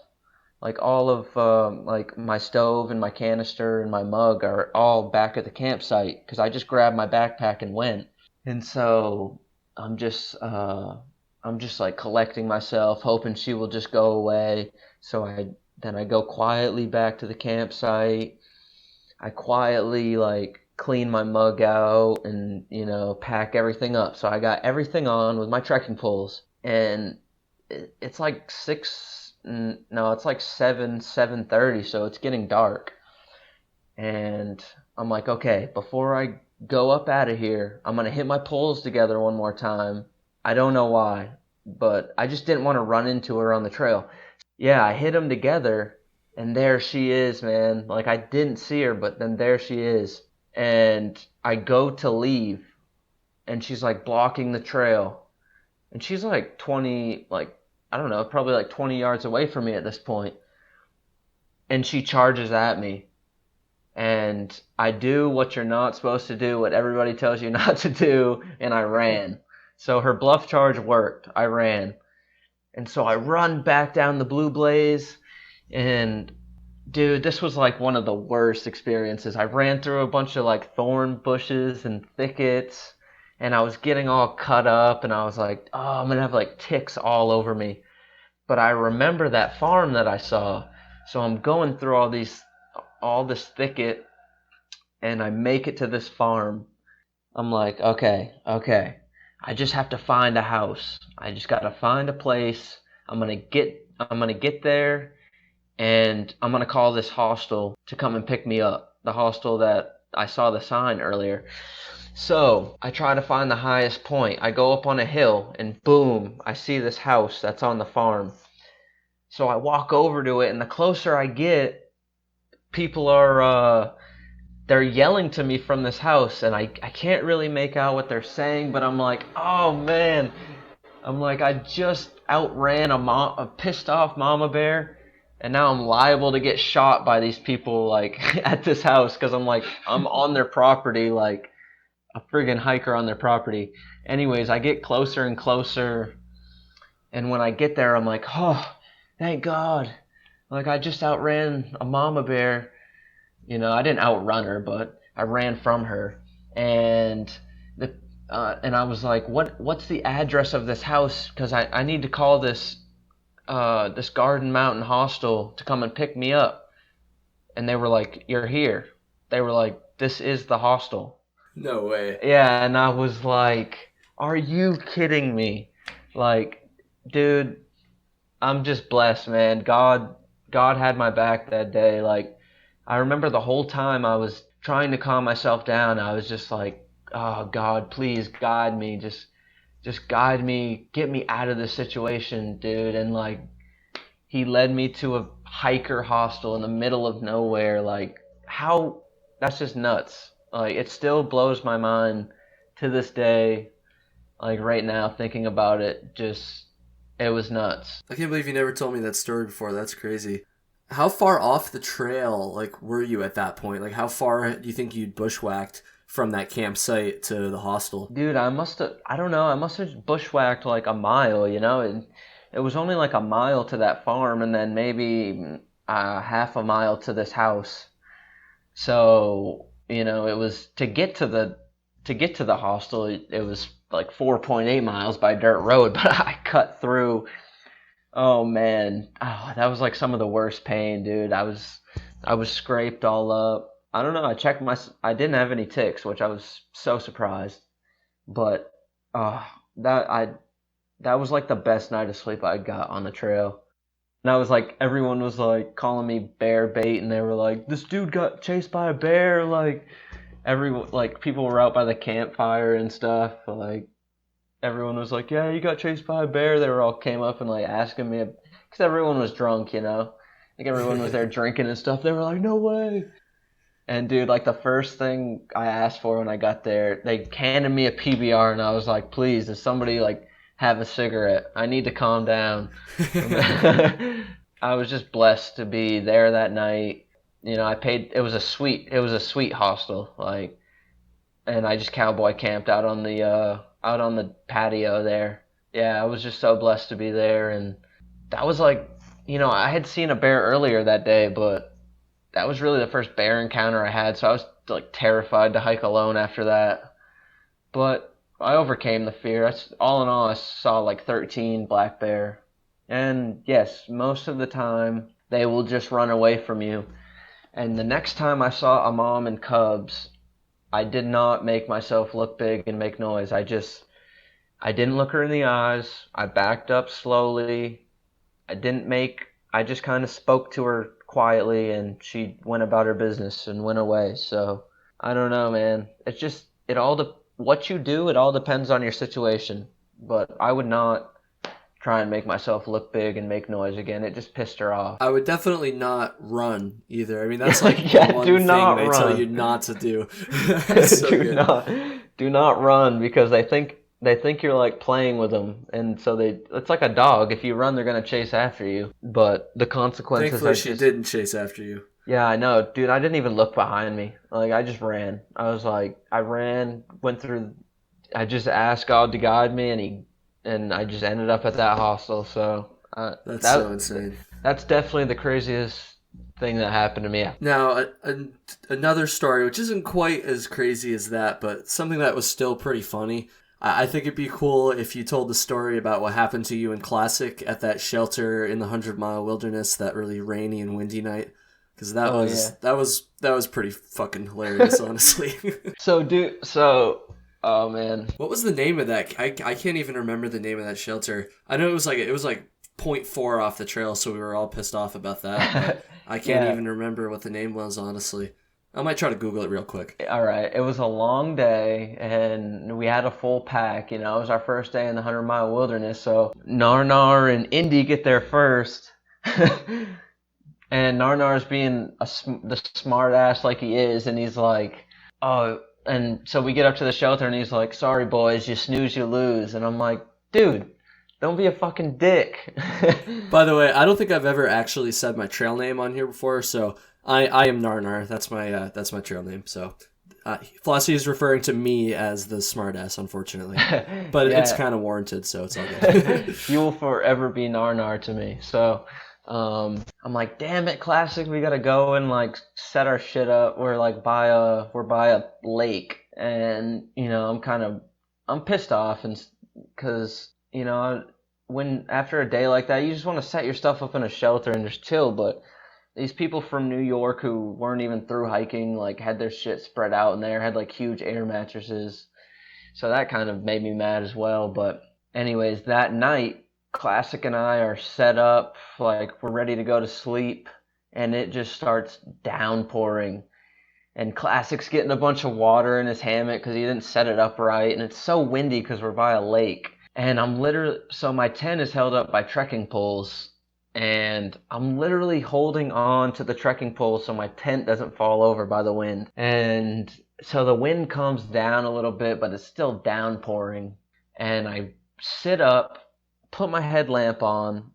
like all of like my stove and my canister and my mug, are all back at the campsite because I just grabbed my backpack and went. And so I'm just like collecting myself, hoping she will just go away. So I go quietly back to the campsite. I quietly like clean my mug out and, pack everything up. So I got everything on with my trekking poles, and it's like 7:30, so it's getting dark. And I'm like, okay, before I go up out of here, I'm going to hit my poles together one more time. I don't know why, but I just didn't want to run into her on the trail. Yeah, I hit them together, and there she is, man. Like, I didn't see her, but then there she is. And I go to leave, and she's like blocking the trail. And she's like 20, like, I don't know, probably like 20 yards away from me at this point. And she charges at me. And I do what you're not supposed to do, what everybody tells you not to do, and I ran. So her bluff charge worked. I ran. And so I run back down the Blue Blaze, and dude, this was like one of the worst experiences. I ran through a bunch of like thorn bushes and thickets, and I was getting all cut up, and I was like, oh, I'm gonna have like ticks all over me. But I remember that farm that I saw. So I'm going through all this thicket, and I make it to this farm. I'm like, okay. I just have to find a house. I just got to find a place. I'm going to get there, and I'm going to call this hostel to come and pick me up. The hostel that I saw the sign earlier. So I try to find the highest point. I go up on a hill, and boom, I see this house that's on the farm. So I walk over to it, and the closer I get, people are they're yelling to me from this house, and I can't really make out what they're saying, but I'm like, oh man. I'm like, I just outran a pissed off mama bear, and now I'm liable to get shot by these people like at this house, because I'm like, I'm on their property, like a friggin' hiker on their property. Anyways, I get closer and closer, and when I get there, I'm like, oh, thank God. Like, I just outran a mama bear. You know, I didn't outrun her, but I ran from her. And and I was like, what's the address of this house? Because I need to call this Garden Mountain hostel to come and pick me up. And they were like, you're here. They were like, this is the hostel. No way. Yeah, and I was like, are you kidding me? Like, dude, I'm just blessed, man. God had my back that day. Like, I remember the whole time I was trying to calm myself down. I was just like, oh God, please guide me. Just guide me. Get me out of this situation, dude. And like, he led me to a hiker hostel in the middle of nowhere. Like, how? That's just nuts. Like, it still blows my mind to this day. Like, right now, thinking about it, it was nuts. I can't believe you never told me that story before. That's crazy. How far off the trail, like, were you at that point? Like, how far do you think you'd bushwhacked from that campsite to the hostel? Dude, I don't know, I must have bushwhacked like a mile, you know? It was only like a mile to that farm, and then maybe half a mile to this house. So, you know, it was to get to the hostel, it was like 4.8 miles by dirt road, but I cut through. Oh man, that was like some of the worst pain, dude. I was scraped all up. I don't know. I didn't have any ticks, which I was so surprised. But that was like the best night of sleep I got on the trail. And I was like, everyone was like calling me bear bait, and they were like, this dude got chased by a bear. Like, people were out by the campfire and stuff. Like, everyone was like, yeah, you got chased by a bear. They were all came up and like asking me, because everyone was drunk, you know. Like, everyone was there drinking and stuff. They were like, no way. And dude, like, the first thing I asked for when I got there, they handed me a PBR, and I was like, please, does somebody like have a cigarette? I need to calm down. I was just blessed to be there that night. You know, it was a sweet hostel, like, and I just cowboy camped out on the patio there. Yeah, I was just so blessed to be there. And that was like, you know, I had seen a bear earlier that day, but that was really the first bear encounter I had, so I was like terrified to hike alone after that. But I overcame the fear. All in all, I saw like 13 black bear. And yes, most of the time they will just run away from you. And the next time I saw a mom and cubs, I did not make myself look big and make noise. I didn't look her in the eyes. I backed up slowly. I just kind of spoke to her quietly, and she went about her business and went away. So I don't know, man. It's just what you do. It all depends on your situation. But I would not try and make myself look big and make noise again. It just pissed her off. I would definitely not run either. I mean, that's like Yeah, the one do thing not they run. tell you not to do. It's so good. Do not run, because they think you're like playing with them, and so it's like a dog. If you run, they're gonna chase after you. But the consequences. Thankfully, she didn't chase after you. Yeah, I know, dude. I didn't even look behind me. Like, I just ran. I ran, went through. I just asked God to guide me, and I just ended up at that hostel. So that's so insane. That's definitely the craziest thing that happened to me. Now, another story, which isn't quite as crazy as that, but something that was still pretty funny. I think it'd be cool if you told the story about what happened to you in Classic at that shelter in the 100-mile wilderness that really rainy and windy night. Because that was pretty fucking hilarious, honestly. Oh man, what was the name of that? I can't even remember the name of that shelter. I know it was like 0.4 off the trail, so we were all pissed off about that. But I can't even remember what the name was, honestly. I might try to Google it real quick. All right, it was a long day, and we had a full pack. It was our first day in the 100-mile wilderness, so Narnar and Indy get there first. And Narnar's being the smart ass like he is, and he's like, oh, and so we get up to the shelter, and he's like, sorry boys, you snooze, you lose. And I'm like, dude, don't be a fucking dick. By the way, I don't think I've ever actually said my trail name on here before, so I am Narnar. That's my trail name. So Flossy is referring to me as the smartass, unfortunately, but it's kind of warranted, so it's all good. You will forever be Narnar to me. So I'm like, damn it, Classic, we gotta go and like set our shit up. We're by a lake, and I'm pissed off, and because when after a day like that, you just want to set your stuff up in a shelter and just chill. But these people from New York who weren't even through hiking, like, had their shit spread out in there, had like huge air mattresses. So that kind of made me mad as well. But anyways, that night, Classic and I are set up, like we're ready to go to sleep, and it just starts downpouring. And Classic's getting a bunch of water in his hammock because he didn't set it up right, and it's so windy because we're by a lake. And so my tent is held up by trekking poles, and I'm literally holding on to the trekking poles so my tent doesn't fall over by the wind. And so the wind comes down a little bit, but it's still downpouring. And I sit up, put my headlamp on.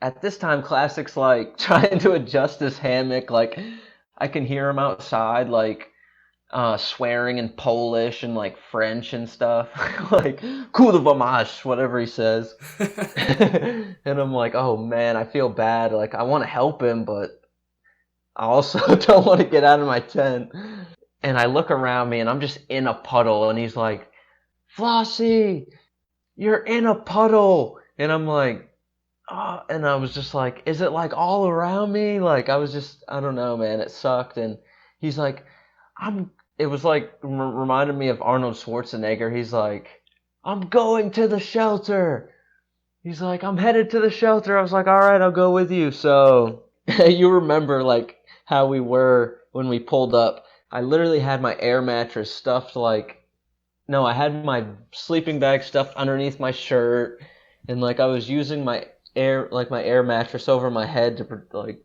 At this time, Classic's like trying to adjust his hammock. Like, I can hear him outside, like, swearing in Polish and like French and stuff, like kurwa masz, whatever he says. And I'm like, oh man, I feel bad. Like, I want to help him, but I also don't want to get out of my tent. And I look around me, and I'm just in a puddle, and he's like, Flossy, you're in a puddle. And I'm like, oh, and I was just like, is it like all around me? Like, I don't know, man, it sucked. And he's like, it was like, reminded me of Arnold Schwarzenegger. He's like, I'm going to the shelter. He's like, I'm headed to the shelter. I was like, all right, I'll go with you. So you remember like how we were when we pulled up. I literally had my air mattress stuffed I had my sleeping bag stuffed underneath my shirt, and like I was using my air mattress over my head to like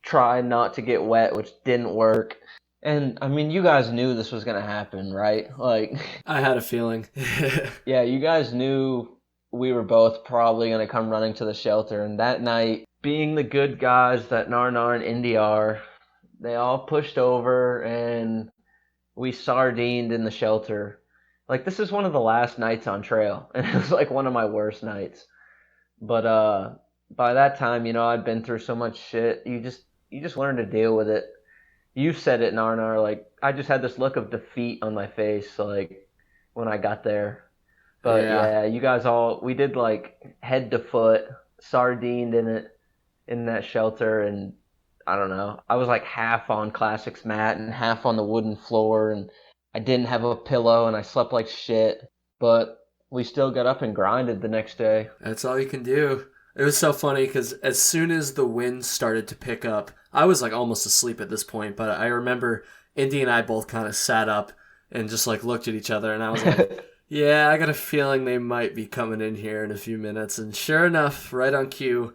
try not to get wet, which didn't work. And I mean, you guys knew this was gonna happen, right? Like, I had a feeling. Yeah, you guys knew we were both probably gonna come running to the shelter. And that night, being the good guys that Narnar and Indy are, they all pushed over, and we sardined in the shelter. Like, this is one of the last nights on trail, and it was like one of my worst nights. But by that time, I'd been through so much shit. You just learn to deal with it. You said it, Narnar. Like, I just had this look of defeat on my face, like, when I got there. But yeah, you guys we did like head to foot, sardined in that shelter, and I don't know. I was like half on Classic's mat and half on the wooden floor, and I didn't have a pillow, and I slept like shit. But we still got up and grinded the next day. That's all you can do. It was so funny because as soon as the wind started to pick up, I was like almost asleep at this point, but I remember Indy and I both kind of sat up and just like looked at each other, and I was like, yeah, I got a feeling they might be coming in here in a few minutes. And sure enough, right on cue,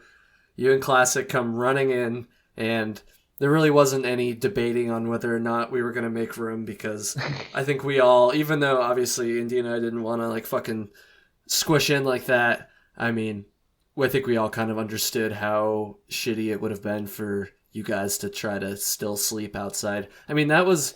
you and Classic come running in, and there really wasn't any debating on whether or not we were going to make room, because I think we all, even though obviously Indy and I didn't want to like fucking squish in like that, I mean, I think we all kind of understood how shitty it would have been for you guys to try to still sleep outside. I mean, that was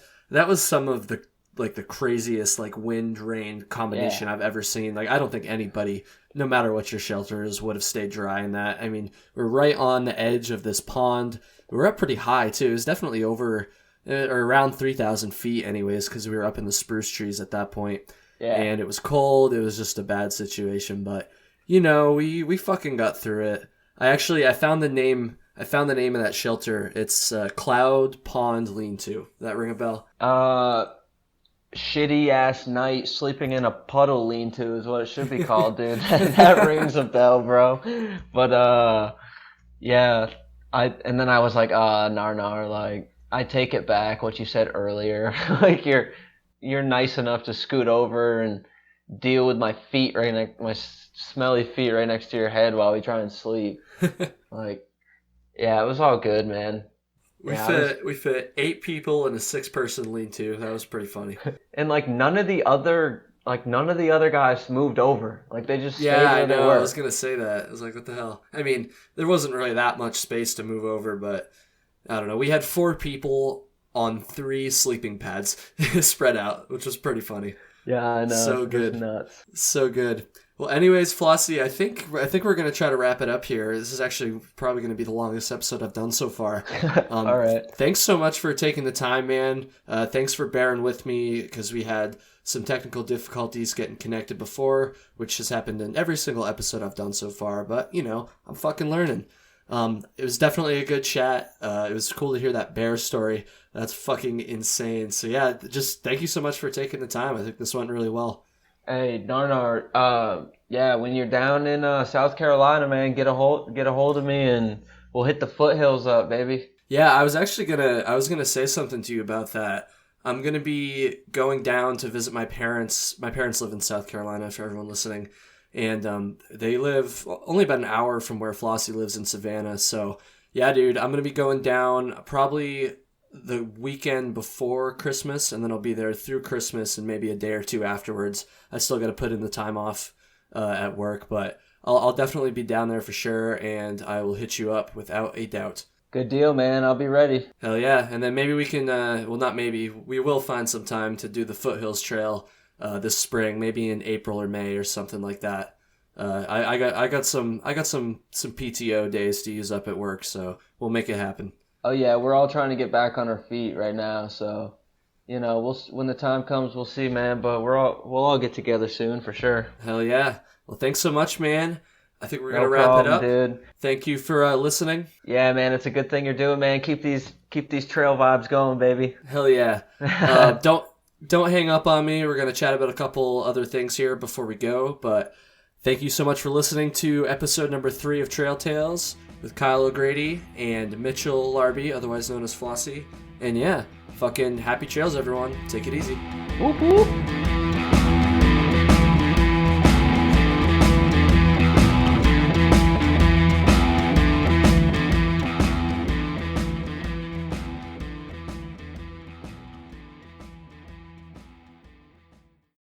some of the like the craziest like wind rain combination I've ever seen. Like, I don't think anybody, no matter what your shelter is, would have stayed dry in that. I mean, we're right on the edge of this pond. We're up pretty high too. It was definitely over or around 3,000 feet anyways, because we were up in the spruce trees at that point. Yeah. And it was cold. It was just a bad situation, but you know, we fucking got through it. I found the name of that shelter. It's Cloud Pond Lean-To. That ring a bell? Shitty ass night sleeping in a puddle lean-to is what it should be called, dude. That rings a bell, bro. But yeah, and then I was like, nar, like, I take it back what you said earlier. Like, you're nice enough to scoot over and deal with my feet my smelly feet right next to your head while we try and sleep. Like, yeah, it was all good, man. We fit 8 people in a 6-person lean-to. That was pretty funny. And like none of the other guys moved over. Like, they just stayed where I know. they were. I was gonna say that. I was like, what the hell? I mean, there wasn't really that much space to move over, but I don't know. We had 4 people on 3 sleeping pads spread out, which was pretty funny. Yeah, I know. So good. Nuts. So good. Well, anyways, Flossy, I think we're going to try to wrap it up here. This is actually probably going to be the longest episode I've done so far. All right. Thanks so much for taking the time, man. Thanks for bearing with me, because we had some technical difficulties getting connected before, which has happened in every single episode I've done so far. But, you know, I'm fucking learning. It was definitely a good chat. It was cool to hear that bear story. That's fucking insane. So yeah, just thank you so much for taking the time. I think this went really well. Hey, Narnar, yeah, when you're down in South Carolina, man, get a hold of me and we'll hit the foothills up, baby. Yeah, I was gonna say something to you about that. I'm gonna be going down to visit my parents. My parents live in South Carolina, for everyone listening. And they live only about an hour from where Flossy lives in Savannah. So yeah, dude, I'm going to be going down probably the weekend before Christmas, and then I'll be there through Christmas and maybe a day or two afterwards. I still got to put in the time off at work, but I'll definitely be down there for sure, and I will hit you up without a doubt. Good deal, man. I'll be ready. Hell yeah. And then maybe we can, well, not maybe, we will find some time to do the Foothills Trail this spring, maybe in April or May or something like that. I got some PTO days to use up at work, so we'll make it happen. Oh yeah, we're all trying to get back on our feet right now, so you know, when the time comes, we'll see, man. But we'll all get together soon for sure. Hell yeah! Well, thanks so much, man. I think we're gonna wrap it up, dude. Thank you for listening. Yeah, man, it's a good thing you're doing, man. Keep these trail vibes going, baby. Hell yeah! Don't hang up on me. We're gonna chat about a couple other things here before we go, but thank you so much for listening to episode number 3 of Trail Tales with Kyle O'Grady and Mitchell Larby, otherwise known as Flossy. And yeah, fucking happy trails, everyone. Take it easy. Whoop whoop.